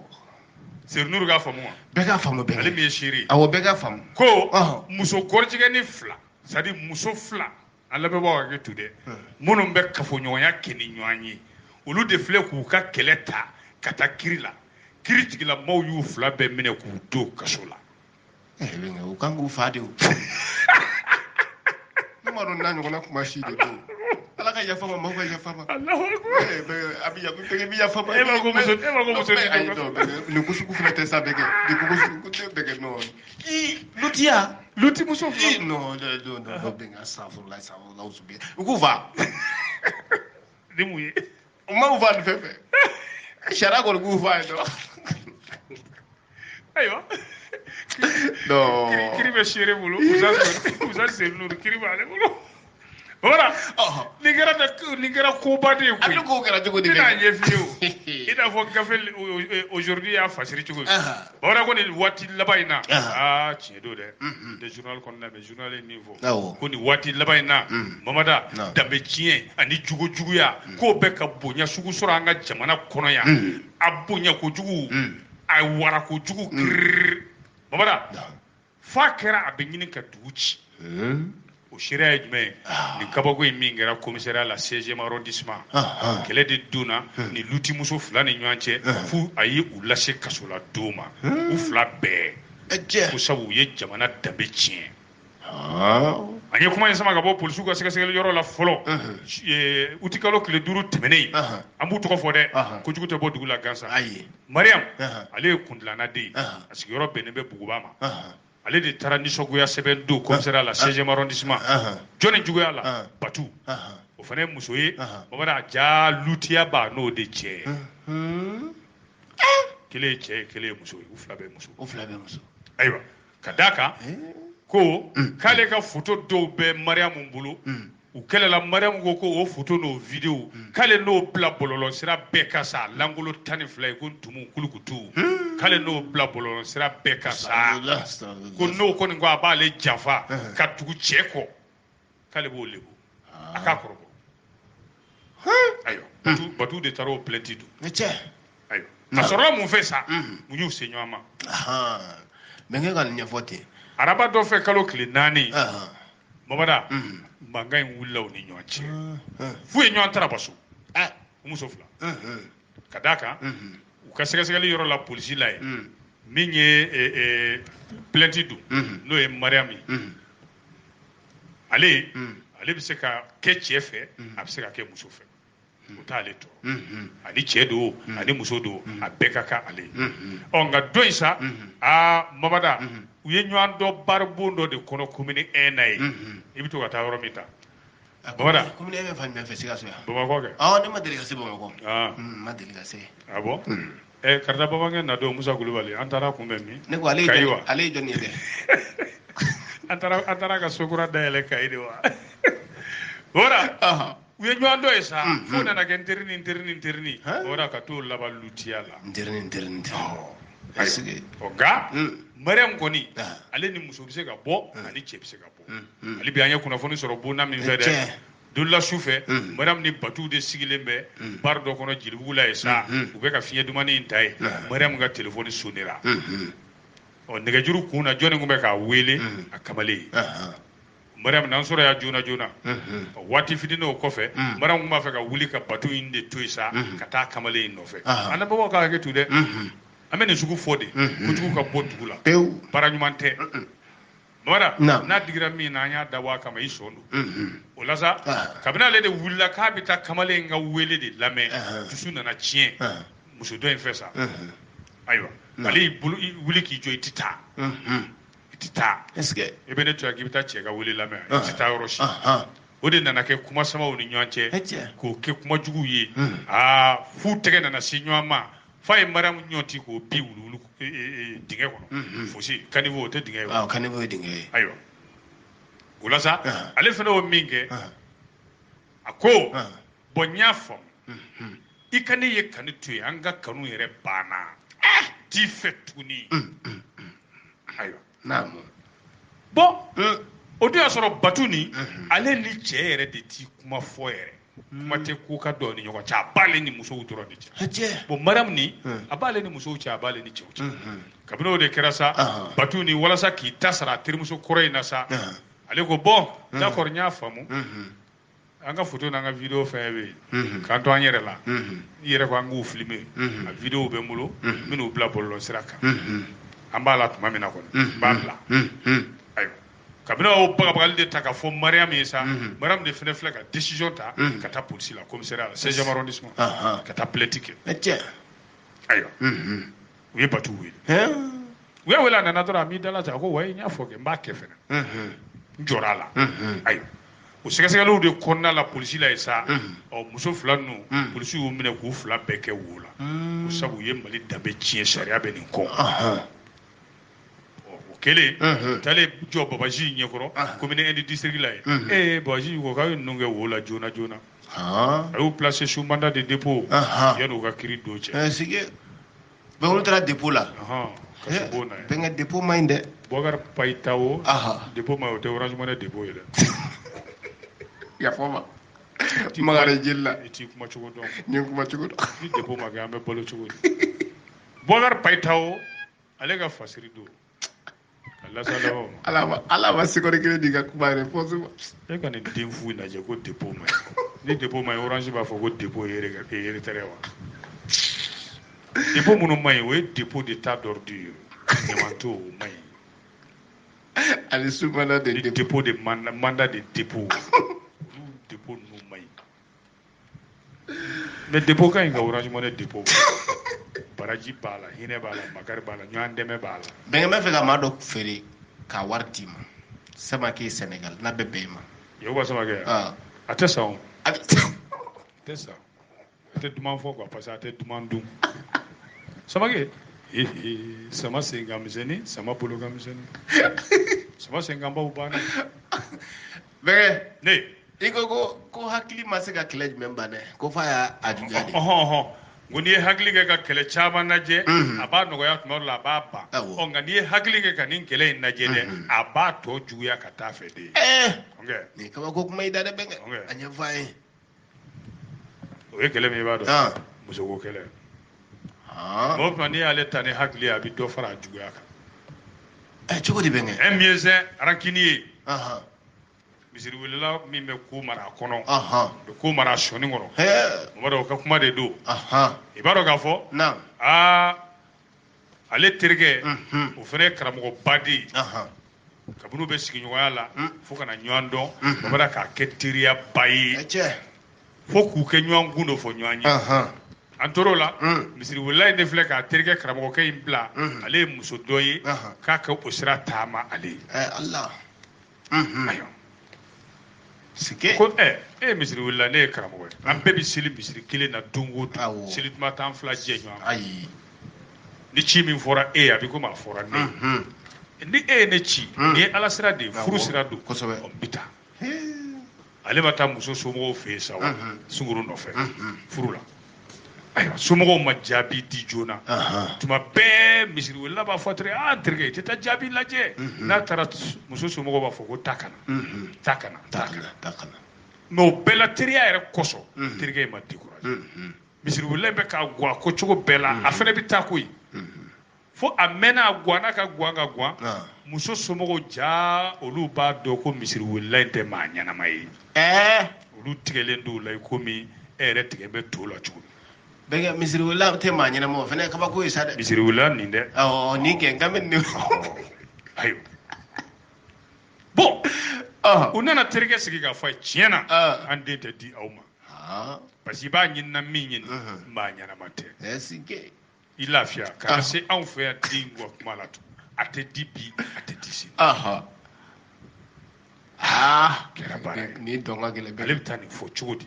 Speaker 2: Seydou k'a faamu wa
Speaker 3: bɛɛ k'a faamu bɛnkɛ
Speaker 2: ale min ye seere
Speaker 3: awɔ bɛɛ k'a faamu
Speaker 2: ko muso kɔrɔjigɛni fila c'est à dire muso fila an lamɛnbagaw hakɛ to dɛ minnu bɛ kafoɲɔgɔnya kɛ ni ɲɔgɔn ye olu de filɛ k'u ka kɛlɛ ta ka taa kiri la kiri tigilamaaw y'u fila bɛɛ minɛ k'u don kaso la
Speaker 3: bɛnkɛ u kan k'u fa de o ne m'a dɔn n'a ɲɔgɔnna kuma si de don ala ka yafa ma maaw ka yafa ma
Speaker 2: Alahu Akbar
Speaker 3: a bɛ yafa ma
Speaker 2: e ma ko muso
Speaker 3: ayi non nin ko sugu fana tɛ sa bɛnkɛ nin ko sugu tɛ bɛnkɛ non lutiya
Speaker 2: luti muso fila
Speaker 3: non bɛnkɛ astafurulayi u k'u fa
Speaker 2: ni mun ye
Speaker 3: u ma u fa nin fɛn fɛ sariya kɔni k'u fa ye dɔrɔn
Speaker 2: ayiwa
Speaker 3: non
Speaker 2: kiri bɛ seere bolo Musa Seydou kiri b'ale bolo voilà nin kɛra koba de ye koyi
Speaker 3: ale k'o kɛra cogo di
Speaker 2: ne n'a ɲɛ f'i ye o i n'a fɔ gafe aujourd'hui y'a fasiri cogo min bamanan ko nin waati laban in na tiɲɛ don dɛ de journal kɔnɔna mais journal ye min fɔ ko nin waati laban in na Mamada danbe tiɲɛ ani juguya k'o bɛ ka bonya sugu sɔrɔ an ka jamana kɔnɔ yan a bonya kojugu a wara kojugu kiriri Mamada f'a kɛra a bɛ ɲini ka dugu ci o seereya ye jumɛn ye nin kabako in min kɛra commissariat la 16e arrondissement kɛlɛ de donna ni lutimuso fila ni ɲɔgɔn cɛ f'u a ye u lase kaso la don ma u fila bɛɛ ko sabu u ye jamana danbe tiɲɛ an ye kuma in sama ka bɔ polisiw ka sɛgɛsɛgɛli yɔrɔ la fɔlɔ utikalo tile 5 tɛmɛnen an b'u tɔgɔ fɔ dɛ kojugu tɛ bɔ dugu la gansan Mariam ale ye kundilanna den a sigiyɔrɔ bɛnnen bɛ Buguba ma ale de taara nisɔngoya sɛbɛn don commissariat la 16e arrondissement jɔnni juguya la Batu o fana ye muso ye Mamada ja lutiya b'a n'o de cɛ kelen ye cɛ ye kelen ye muso ye u fila bɛ muso ayiwa ka d'a kan ko k'ale ka photo dɔw bɛ Mariam bolo u kɛlɛla mariam ko ko o photo n'o vidéo k'ale n'o bila bɔlɔlɔsira bɛɛ kan sa langolo 12 ye ko ntumu kulukutu k'ale n'o bila bɔlɔlɔsira bɛɛ kan sa ko n'o kɔni ko a b'ale janfa ka tugu cɛ kɔ k'ale b'o lebu a k'a kɔrɔbɔ ayiwa batu de taara o plainte don ayiwa a sɔrɔla mun fɛ sa u y'u se ɲɔgɔn ma
Speaker 3: bɛnkɛ ka nin ɲɛfɔ ten
Speaker 2: araba dɔ fɛ kalo tile 4 mamada mankan in wulila u ni ɲɔgɔn cɛ f'u ye ɲɔgɔn taraba so u muso fila ka d'a kan u ka sɛgɛsɛgɛli yɔrɔ la polisi la ye min ye plainte don n'o ye mariam ye ale bɛ se ka kɛ cɛ fɛ a bɛ se ka kɛ muso fɛ o t'ale tɔɔrɔ ani cɛ don ani muso don a bɛɛ ka kan ale nka don in sa mamada u ye ɲɔgɔn dɔ baara bon dɔ de kɔnɔ commune 1 na ye i bɛ to ka taa yɔrɔ min ta mamada
Speaker 3: commune 1 bɛ fan jumɛn fɛ Sikaso yan
Speaker 2: Bamakɔ kɛ
Speaker 3: ne ma deli ka se Bamakɔ ma deli ka se
Speaker 2: bon karata Bamankɛ na don Musa Kulubali an taara kunbɛn min
Speaker 3: ne ko ale ye jɔn ye dɛ
Speaker 2: an taara ka sokura dayɛlɛ Kayi de wa voilà u ye ɲɔgɔn dɔ ye sa fo nana kɛ nterini wara ka t'o laban lutiya la
Speaker 3: nterini
Speaker 2: nka mariam kɔni ale ni muso bɛ se ka bɔ ani cɛ bɛ se ka bɔ ale bi an ye kunnafoni sɔrɔ bonda min fɛ dɛ don la su fɛ mariam ni batu de sigilen bɛ bar dɔ kɔnɔ jelibugu la ye sa u bɛ ka fiɲɛ dumani in ta ye mariam ka telefoni sonnera nɛgɛjuru kun na jɔnni kun bɛ k'a wele a kamalen mariam n'an sɔrɔ ya joona waati fitinin o kɔfɛ mariam kun b'a fɛ ka wuli ka batu in de to yen sa ka taa kamalen in nɔfɛ an bɛbagaw ka hakɛ to dɛ an bɛ nin sugu fɔ de kojugu ka bɔ dugu la baara ɲuman tɛ mamada n'a digira min na an y'a dabɔ a kama i sɔn don o la sa kabini ale de wulila k'a bɛ taa kamalen ka wele de lamɛn dusu nana tiɲɛ muso dɔ in fɛ sa ayiwa ale y'i wuli k'i jɔ i tɛ taa i bɛ ne to yan k'i bɛ taa cɛ ka wele lamɛn i tɛ taa yɔrɔ si o de nana kɛ kuma samaw ni ɲɔgɔn cɛ k'o kɛ kuma juguw ye f'u tɛgɛ nana se ɲɔgɔn ma f'a ye mariam ɲɔnti k'o bi wuluwulu dingɛ kɔnɔ fosi caniveau o tɛ dingɛ ye
Speaker 3: caniveau ye dingɛ ye
Speaker 2: ayiwa o la sa ale fana y'o min kɛ a ko bon n y'a faamu i ka ne ye kanu to yen an ka kanu yɛrɛ banna t'i fɛ tuguni ayiwa bon o don y'a sɔrɔ batu ni ale ni cɛ yɛrɛ de t'i kuma fɔ yɛrɛ kuma tɛ ko ka dɔn ni ɲɔgɔn cɛ a b'ale ni musow dɔrɔn de cɛ bon mariam ni a b'ale ni musow cɛ a b'ale ni cɛw cɛ kabini o de kɛra sa batu ni walasa k'i ta sara a terimuso kɔrɔ in na sa ale ko bon d'accord n y'a faamu an ka photo n'an ka vidéo fɛn bɛ yen k'an to an yɛrɛ la i yɛrɛ ko an k'u filmer a vidéo bɛ n bolo n bɛn'u bila bɔlɔlɔsira kan an b'a la tuma min na kɔni n b'a bila ayiwa kabini o bagabagali de ta ka fɔ mariam ye sa mariam de fana filɛ ka décision ta ka taa polisi la commissariat la 16e arrondissement ka taa plainte kɛ ayiwa u ye batu wele u y'a wele a nana dɔrɔn a m'i dala ta a ko wa n y'a fɔ kɛ n b'a kɛ fɛnɛ n jɔra a la ayiwa o sɛgɛsɛgɛliw de kɔnɔna la polisi la ye sa muso fila ninnu polisi y'u minɛ k'u fila bɛɛ kɛ wo la o sabu u ye mali danbe tiɲɛ sariya bɛ nin kɔ kelen taale jɔ babaji ɲɛkɔrɔ commune 1 district la ye babaji ko k'a ye ninnu kɛ wo la joona joona a y'u placer sous mandat de dépôt yanni u ka kiiri don cɛ
Speaker 3: bɛɛ olu taara dépôt la
Speaker 2: kasi b'o na ye
Speaker 3: bɛnkɛ dépôt man ɲi dɛ
Speaker 2: Boubacar Payitawo dépôt ma o tɛ Orange Money dépôt ye dɛ
Speaker 3: yafa ma magare jeli la
Speaker 2: i t'i kuma cogo dɔn
Speaker 3: ni kuma cogo dɔn
Speaker 2: ni dépôt ma kɛ an bɛ balo cogo di Boubacar Payitawo ale ka fasiri don
Speaker 3: ala ma sekɔrɔ kelen di ka kuma réponse ma
Speaker 2: e ka nin den fu lajɛ ko dépôt ma ni dépôt ma Orange b'a fɔ ko dépôt ye retrait wa dépôt minnu ma ɲi o ye dépôt d'état d'ordure ɲamanto o ma ɲi
Speaker 3: ani sous mandat de
Speaker 2: dépôt de mandat de dépôt dépôt ninnu ma ɲi mais dépôt ka ɲi ka Orange Money dépôt baraji b'a la hinɛ b'a la makari b'a la ɲɔgɔn dɛmɛ b'a la
Speaker 3: bɛnkɛ bɛ fɛ ka maa dɔ feere k'a wari d'i ma Samake Sénégal n'a bɛ bɛn i ma
Speaker 2: Yakuba Samake a tɛ san o a tɛ san a tɛ duman fɔ quoi parce que a tɛ duman dun Samake sama sen ka misɛnnin sama bolo ka misɛnnin sama sen kan baw banna
Speaker 3: bɛnkɛ
Speaker 2: ne
Speaker 3: ko hakili ma se ka kɛlɛ jumɛn ban dɛ ko fa y'a juguya de
Speaker 2: ngo n'i ye hakili kɛ ka kɛlɛ caman lajɛ a b'a nɔgɔya tuma dɔ la a b'a ban nka n'i ye hakili kɛ ka nin kɛlɛ in lajɛ dɛ a b'a tɔ juguya ka taa fɛ de
Speaker 3: nin kabako kuma i da dɛ bɛnkɛ a ɲɛfɔ an ye
Speaker 2: o ye kɛlɛ min i b'a dɔn musoko kɛlɛ mɔgɔ tuma n'i y'ale ta ni hakili a bɛ dɔ fara a juguya kan
Speaker 3: cogo di bɛnkɛ
Speaker 2: un miɛnsɛn rancunier ye misiri wilila min bɛ ko mara a kɔnɔ bɛ ko mara a sɔni kɔnɔ o b'a dɔn o ka kuma de don i b'a dɔn k'a fɔ ale terikɛ o fana ye karamɔgɔba de ye kabini u bɛ sigiɲɔgɔnya la fo kana ɲɔgɔn dɔn o b'a k'a kɛ teriyaba ye fo k'u kɛ ɲɔgɔn kun dɔ fɔ ɲɔgɔn ye an tor'o la misiri wilila in de filɛ k'a terikɛ karamɔgɔkɛ in bila ale ye muso dɔ ye k'a kɛ o sira taama ale ye ayiwa ko e ye misiri wilila ne ye karamɔgɔ ye an bɛɛ bɛ seli misiri kelen na don o don seli tuma t'an fila jɛ ɲɔgɔn ni ci min fɔra e ye a bɛ komi a fɔra ne ni e ye ne ci ni ye ala sira de ye furu sira don n bɛ taa ale ma taa muso somɔgɔw fɛ yen sa wa sunkuru nɔfɛ furu la ayiwa somɔgɔw ma jaabi di joona tuma bɛɛ misiri wilila b'a fɔ terikɛ terikɛ i tɛ taa jaabi lajɛ n'a taara muso somɔgɔw b'a fɔ ko taa kana mɛ o bɛɛ la teriya yɛrɛ kɔsɔn terikɛ in ma découragé misiri wilila in bɛ k'a guwan ko cogo bɛɛ la a fana bɛ taa koyi fo a mɛnna a guwanna ka guwan ka guwan muso somɔgɔw ja olu b'a dɔn ko misiri wilila in tɛ maa ɲɛnama ye olu tigɛlen don o la i komi e yɛrɛ tigɛ bɛ to la cogo min
Speaker 3: bɛnkɛ misiri wilila tɛ maa ɲɛnama o fana ye kabako ye sa dɛ
Speaker 2: misiri wilila nin dɛ
Speaker 3: nin kɛ n kan bɛ nin
Speaker 2: ayiwa bon u nana terikɛ sigi k'a fɔ a ye tiɲɛ na an den tɛ di aw ma parce que i b'a ɲinina min ɲini maa ɲɛnama tɛ i lafiya ka se anw fɛ yan den kɔ kuma la tun a tɛ di bi a tɛ di sini kɛra baara ye
Speaker 3: nin dɔn ka gɛlɛn
Speaker 2: ale bɛ taa nin fɔ cogo di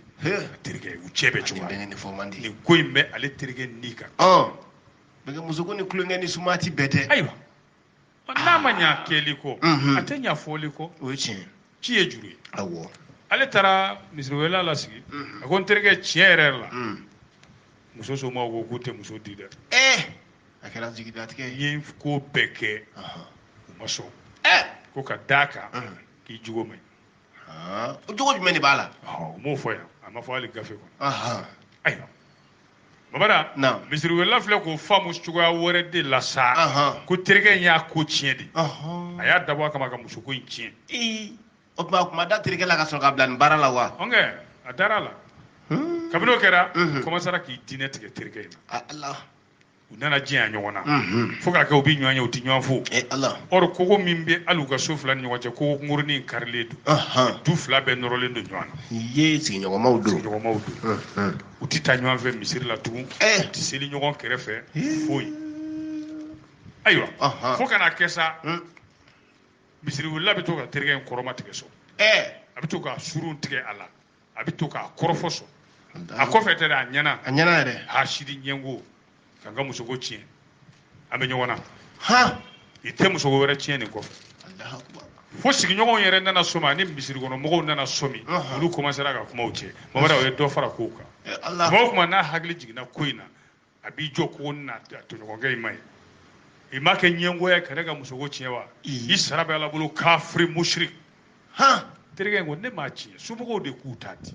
Speaker 2: terikɛ u cɛ bɛ cogo di nin ko in bɛ ale terikɛ ni kan
Speaker 3: bɛnkɛ muso ko ni tulonkɛ ni suma tɛ bɛɛ tɛ
Speaker 2: ayiwa n'a ma ɲa kɛli kɔ a tɛ ɲa fɔli kɔ
Speaker 3: o ye tiɲɛ
Speaker 2: ci ye juru ye ale taara misiri wele la sigi a ko n terikɛ tiɲɛ yɛrɛ la muso somɔgɔw ko k'u tɛ muso di dɛ
Speaker 3: a kɛra jigilatigɛ
Speaker 2: i ye ko bɛɛ kɛ u ma sɔn ko ka d'a kan k'i jogo man ɲi
Speaker 3: o jogo jumɛn de b'a la
Speaker 2: u m'o fɔ yan a ma fɔ hali gafe kɔnɔ ayiwa babada misiri wele filɛ k'o faamu cogoya wɛrɛ de la sa ko terikɛ in y'a ko tiɲɛ de a y'a dabɔ a kama ka musoko in tiɲɛ
Speaker 3: o tuma a kuma da terikɛ la ka sɔrɔ ka bila nin baara la wa
Speaker 2: a dara la kabini o kɛra commencera k'i diinɛ tigɛ terikɛ in na u nana diɲɛ ɲɔgɔn na fo k'a kɛ u bɛ ɲɔgɔn ye u tɛ ɲɔgɔn fo or kogo min bɛ hali u ka so fila ni ɲɔgɔn cɛ kogo kunkurunin karilen don du fila bɛɛ nɔrɔlen don ɲɔgɔn na
Speaker 3: sigiɲɔgɔnmaw don
Speaker 2: u tɛ taa ɲɔgɔn fɛ misiri la tugun u tɛ seli ɲɔgɔn kɛrɛfɛ foyi ayiwa fo ka na kɛ sa misiri wulila bɛ to ka terikɛ in kɔrɔma tigɛ so a bɛ to ka surun tigɛ a la a bɛ to k'a kɔrɔfɔ so a kɔfɛ tɛ dɛ a ɲɛna
Speaker 3: yɛrɛ
Speaker 2: sidi ɲɛngo ka n ka musoko tiɲɛ an bɛ ɲɔgɔn na i tɛ musoko wɛrɛ tiɲɛ nin kɔfɛ fo sigiɲɔgɔnw yɛrɛ nana sɔmi ani misiri kɔnɔ mɔgɔw nana sɔmi olu commencera ka kumaw cɛ mamadu o ye dɔ fara kow kan tuma o tuma n'a hakili jiginna ko in na a b'i jɔ ko na a tɔɲɔgɔnkɛ in ma ye i m'a kɛ ɲɛngoya ka ne ka musoko tiɲɛ wa i sara bɛ ala bolo kafiri musiri terikɛ in ko ne m'a tiɲɛ somɔgɔw de k'u ta di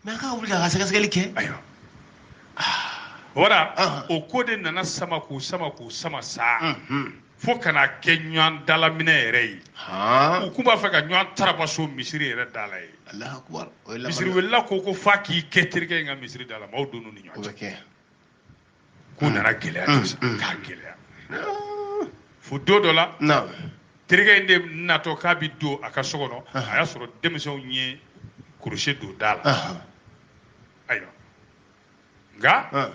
Speaker 3: mɛ a ka wuli ka sɛgɛsɛgɛli kɛ
Speaker 2: ayiwa wara o ko de nana sama k'u sama saa fo kana kɛ ɲɔgɔn dalaminɛ yɛrɛ ye u kun b'a fɛ ka ɲɔgɔn tarabaso misiri yɛrɛ da la ye misiri welila ko f'a k'i kɛ terikɛ in ka misiri da la maaw donn'u ni ɲɔgɔn cɛ k'u nana gɛlɛya k'a gɛlɛya fo don dɔ la terikɛ in de natɔ k'a bɛ don a ka so kɔnɔ a y'a sɔrɔ denmisɛnw ye kurusi don da la ayiwa nka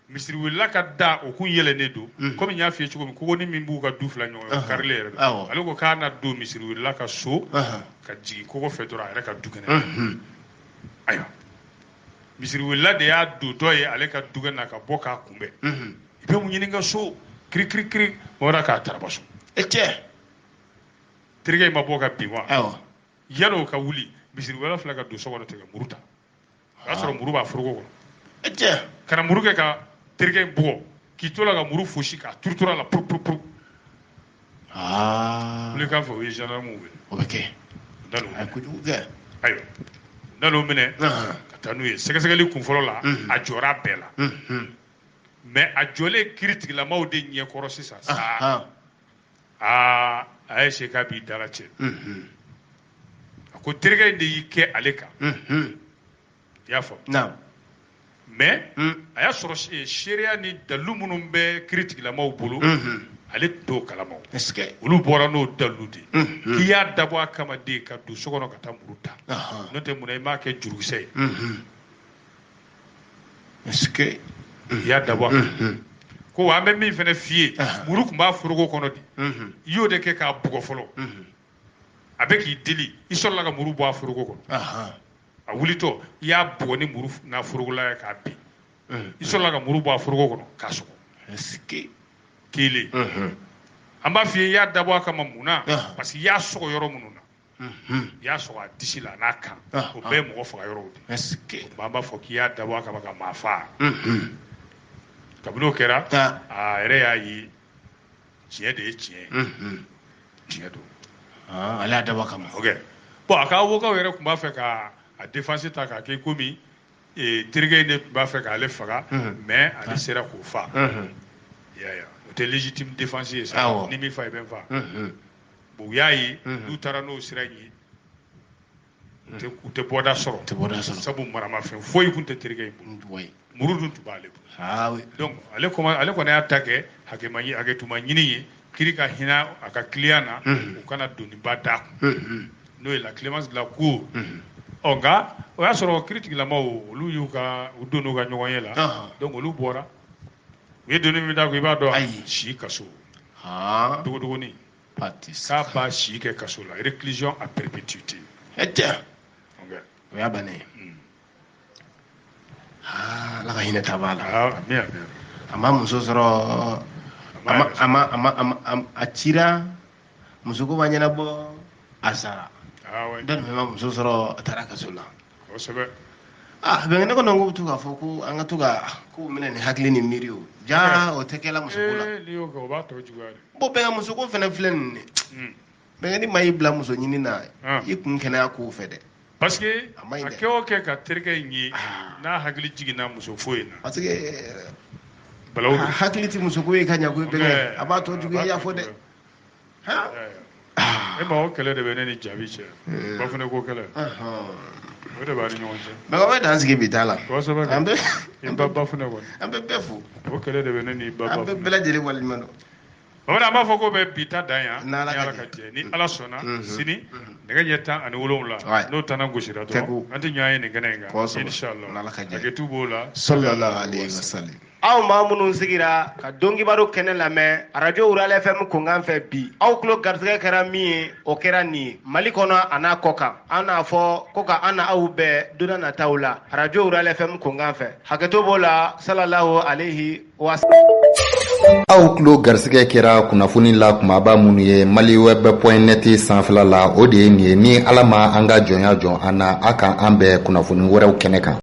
Speaker 2: misiri welila ka da o kun yɛlɛnnen don komi n y'a f'i ye cogo min kogoni min b'u ka du fila ɲɔgɔn ye karilen yɛrɛ don ale ko k'a na don misiri welila ka so ka jigin kogo fɛ dɔrɔn a yɛrɛ ka du kɛnɛ ayiwa misiri welila de y'a dotɔ ye ale ka du kɛnɛ na ka bɔ k'a kunbɛn i bɛ mun ɲini ka so kirikirikiri o yɛrɛ k'a taraba so terikɛ in ma bɔ ka bin wa yan'o ka wuli misiri wala fila ka don so kɔnɔ tigɛ muru ta o y'a sɔrɔ muru b'a foroko kɔnɔ kana muru kɛ ka terikɛ in bugɔ k'i to la ka muru fosi k'a turutura la puru wuli k'a fɛ o ye gendarme wele
Speaker 3: o bɛ kɛ
Speaker 2: ayiwa n'o minɛ ka taa n'u ye sɛgɛsɛgɛli kun fɔlɔ la a jɔra bɛɛ la mais a jɔlen kiiri tigilamaw de ɲɛkɔrɔ sisan saa a ye se k'a b'i dala cɛ a ko terikɛ in de y'i kɛ ale kan i y'a faamu mais a y'a sɔrɔ seereya ni dalilu minnu bɛ kiiri tigilamaw bolo ale t'o kalamaw olu bɔra n'o dalilu de k'i y'a dabɔ a kama de ka don so kɔnɔ ka taa muru ta n'o tɛ munna i m'a kɛ jurukisɛ ye i y'a dabɔ a kama ko an bɛ min fana f'i ye muru tun b'a foroko kɔnɔ de i y'o de kɛ k'a bugɔ fɔlɔ a bɛ k'i deli i sɔrɔla ka muru bɔ a foroko kɔnɔ a wulitɔ i y'a bugɔ ni muru n'a forokola ye k'a bin i sɔrɔla ka muru bɔ a foroko kɔnɔ k'a sɔgɔ kelen an b'a f'i ye i y'a dabɔ a kama mun na parce que i y'a sɔgɔ yɔrɔ minnu na i y'a sɔgɔ a disi la n'a kan o bɛɛ ye mɔgɔ faga yɔrɔw de an b'a fɔ k'i y'a dabɔ a kama ka maa faga kabini o kɛra a yɛrɛ y'a ye tiɲɛ de ye tiɲɛ ye tiɲɛ don
Speaker 3: ale y'a dabɔ a kama
Speaker 2: bon a ka avocat yɛrɛ tun b'a fɛ ka a défense ta k'a kɛ komi terikɛ in de tun b'a fɛ k'ale faga mais ale sera k'o fa o tɛ légitime défense ye sa ni min fa i bɛ n fa bon u y'a ye n'u taara n'o sira in ye u tɛ bɔda sɔrɔ sabu maramafɛn foyi tun tɛ terikɛ in bolo muru dun tun b'ale bolo donc ale kɔni y'a ta kɛ hakɛtuma ɲini ye kiri ka hinɛ a ka client na u kana doniba d'a kun n'o ye la clémence de la cour nka o y'a sɔrɔ kiri tigilamaw olu y'u donn'u ka ɲɔgɔn ye la donc olu bɔra u ye doni min d'a kun i b'a dɔn si kaso dogodogonin k'a b'a si kɛ kaso la réclusion à perpétuité
Speaker 3: o y'a bannen ye ala ka hinɛ ta b'a la a ma muso sɔrɔ a cira muso ko ma ɲɛnabɔ a sara dɔnni ma muso sɔrɔ a taara kaso la bɛn ne kɔni ko bɛ to k'a fɔ ko an ka to ka ko minɛ ni hakili ni miiri o o tɛ kɛla muso ko la bon bɛn muso ko fana filɛ nin ye bɛn ni maa y'i bila muso ɲini na i kun kɛnɛya k'o fɛ dɛ
Speaker 2: parce que a kɛ o kɛ ka terikɛ in ye n'a hakili jiginna muso foyi na
Speaker 3: parce que hakili tɛ muso ko ye ka ɲɛ ko bɛn a b'a tɔ juguya y'a fɔ dɛ
Speaker 2: e ma o kɛlɛ de bɛ ne ni jaabi cɛ ba fana ko kɛlɛ o de b'a ni ɲɔgɔn cɛ
Speaker 3: mɛ o bɛ dan sigi bi t'a la
Speaker 2: kosɛbɛ
Speaker 3: an bɛ
Speaker 2: ba fana kɔni
Speaker 3: an bɛ bɛɛ fo
Speaker 2: o kɛlɛ de bɛ ne ni ba
Speaker 3: an bɛ bɛɛ lajɛlen waliɲuman dɔn
Speaker 2: bamanan an b'a fɔ ko bɛ bi ta dan yan ni ala ka jɛ ni ala sɔnna sini nɛgɛ ɲɛ 17 n'o tana gosira dɔrɔn an tɛ ɲɔgɔn ye nin kɛnɛ in kan inshallah hakɛtu b'o la
Speaker 3: sallallahu alaihi wasallam aw maa minnu sigira ka don kibaru kɛnɛ lamɛn radio Ural FM kunkan fɛ bi aw tulo garisɛgɛ kɛra min ye o kɛra nin ye mali kɔnɔ a n'a kɔ kan an n'a fɔ ko ka an na aw bɛɛ donna nataw la radio Ural FM kunkan fɛ hakɛto b'o la sallallahu alaihi wasallam
Speaker 1: aw tulo garisɛgɛ kɛra kunnafoni la kumaba minnu ye maliweb.net sanfɛla la o de ye nin ye ni ala ma an ka jɔnya jɔn an na a kan an bɛɛ kunnafoni wɛrɛw kɛnɛ kan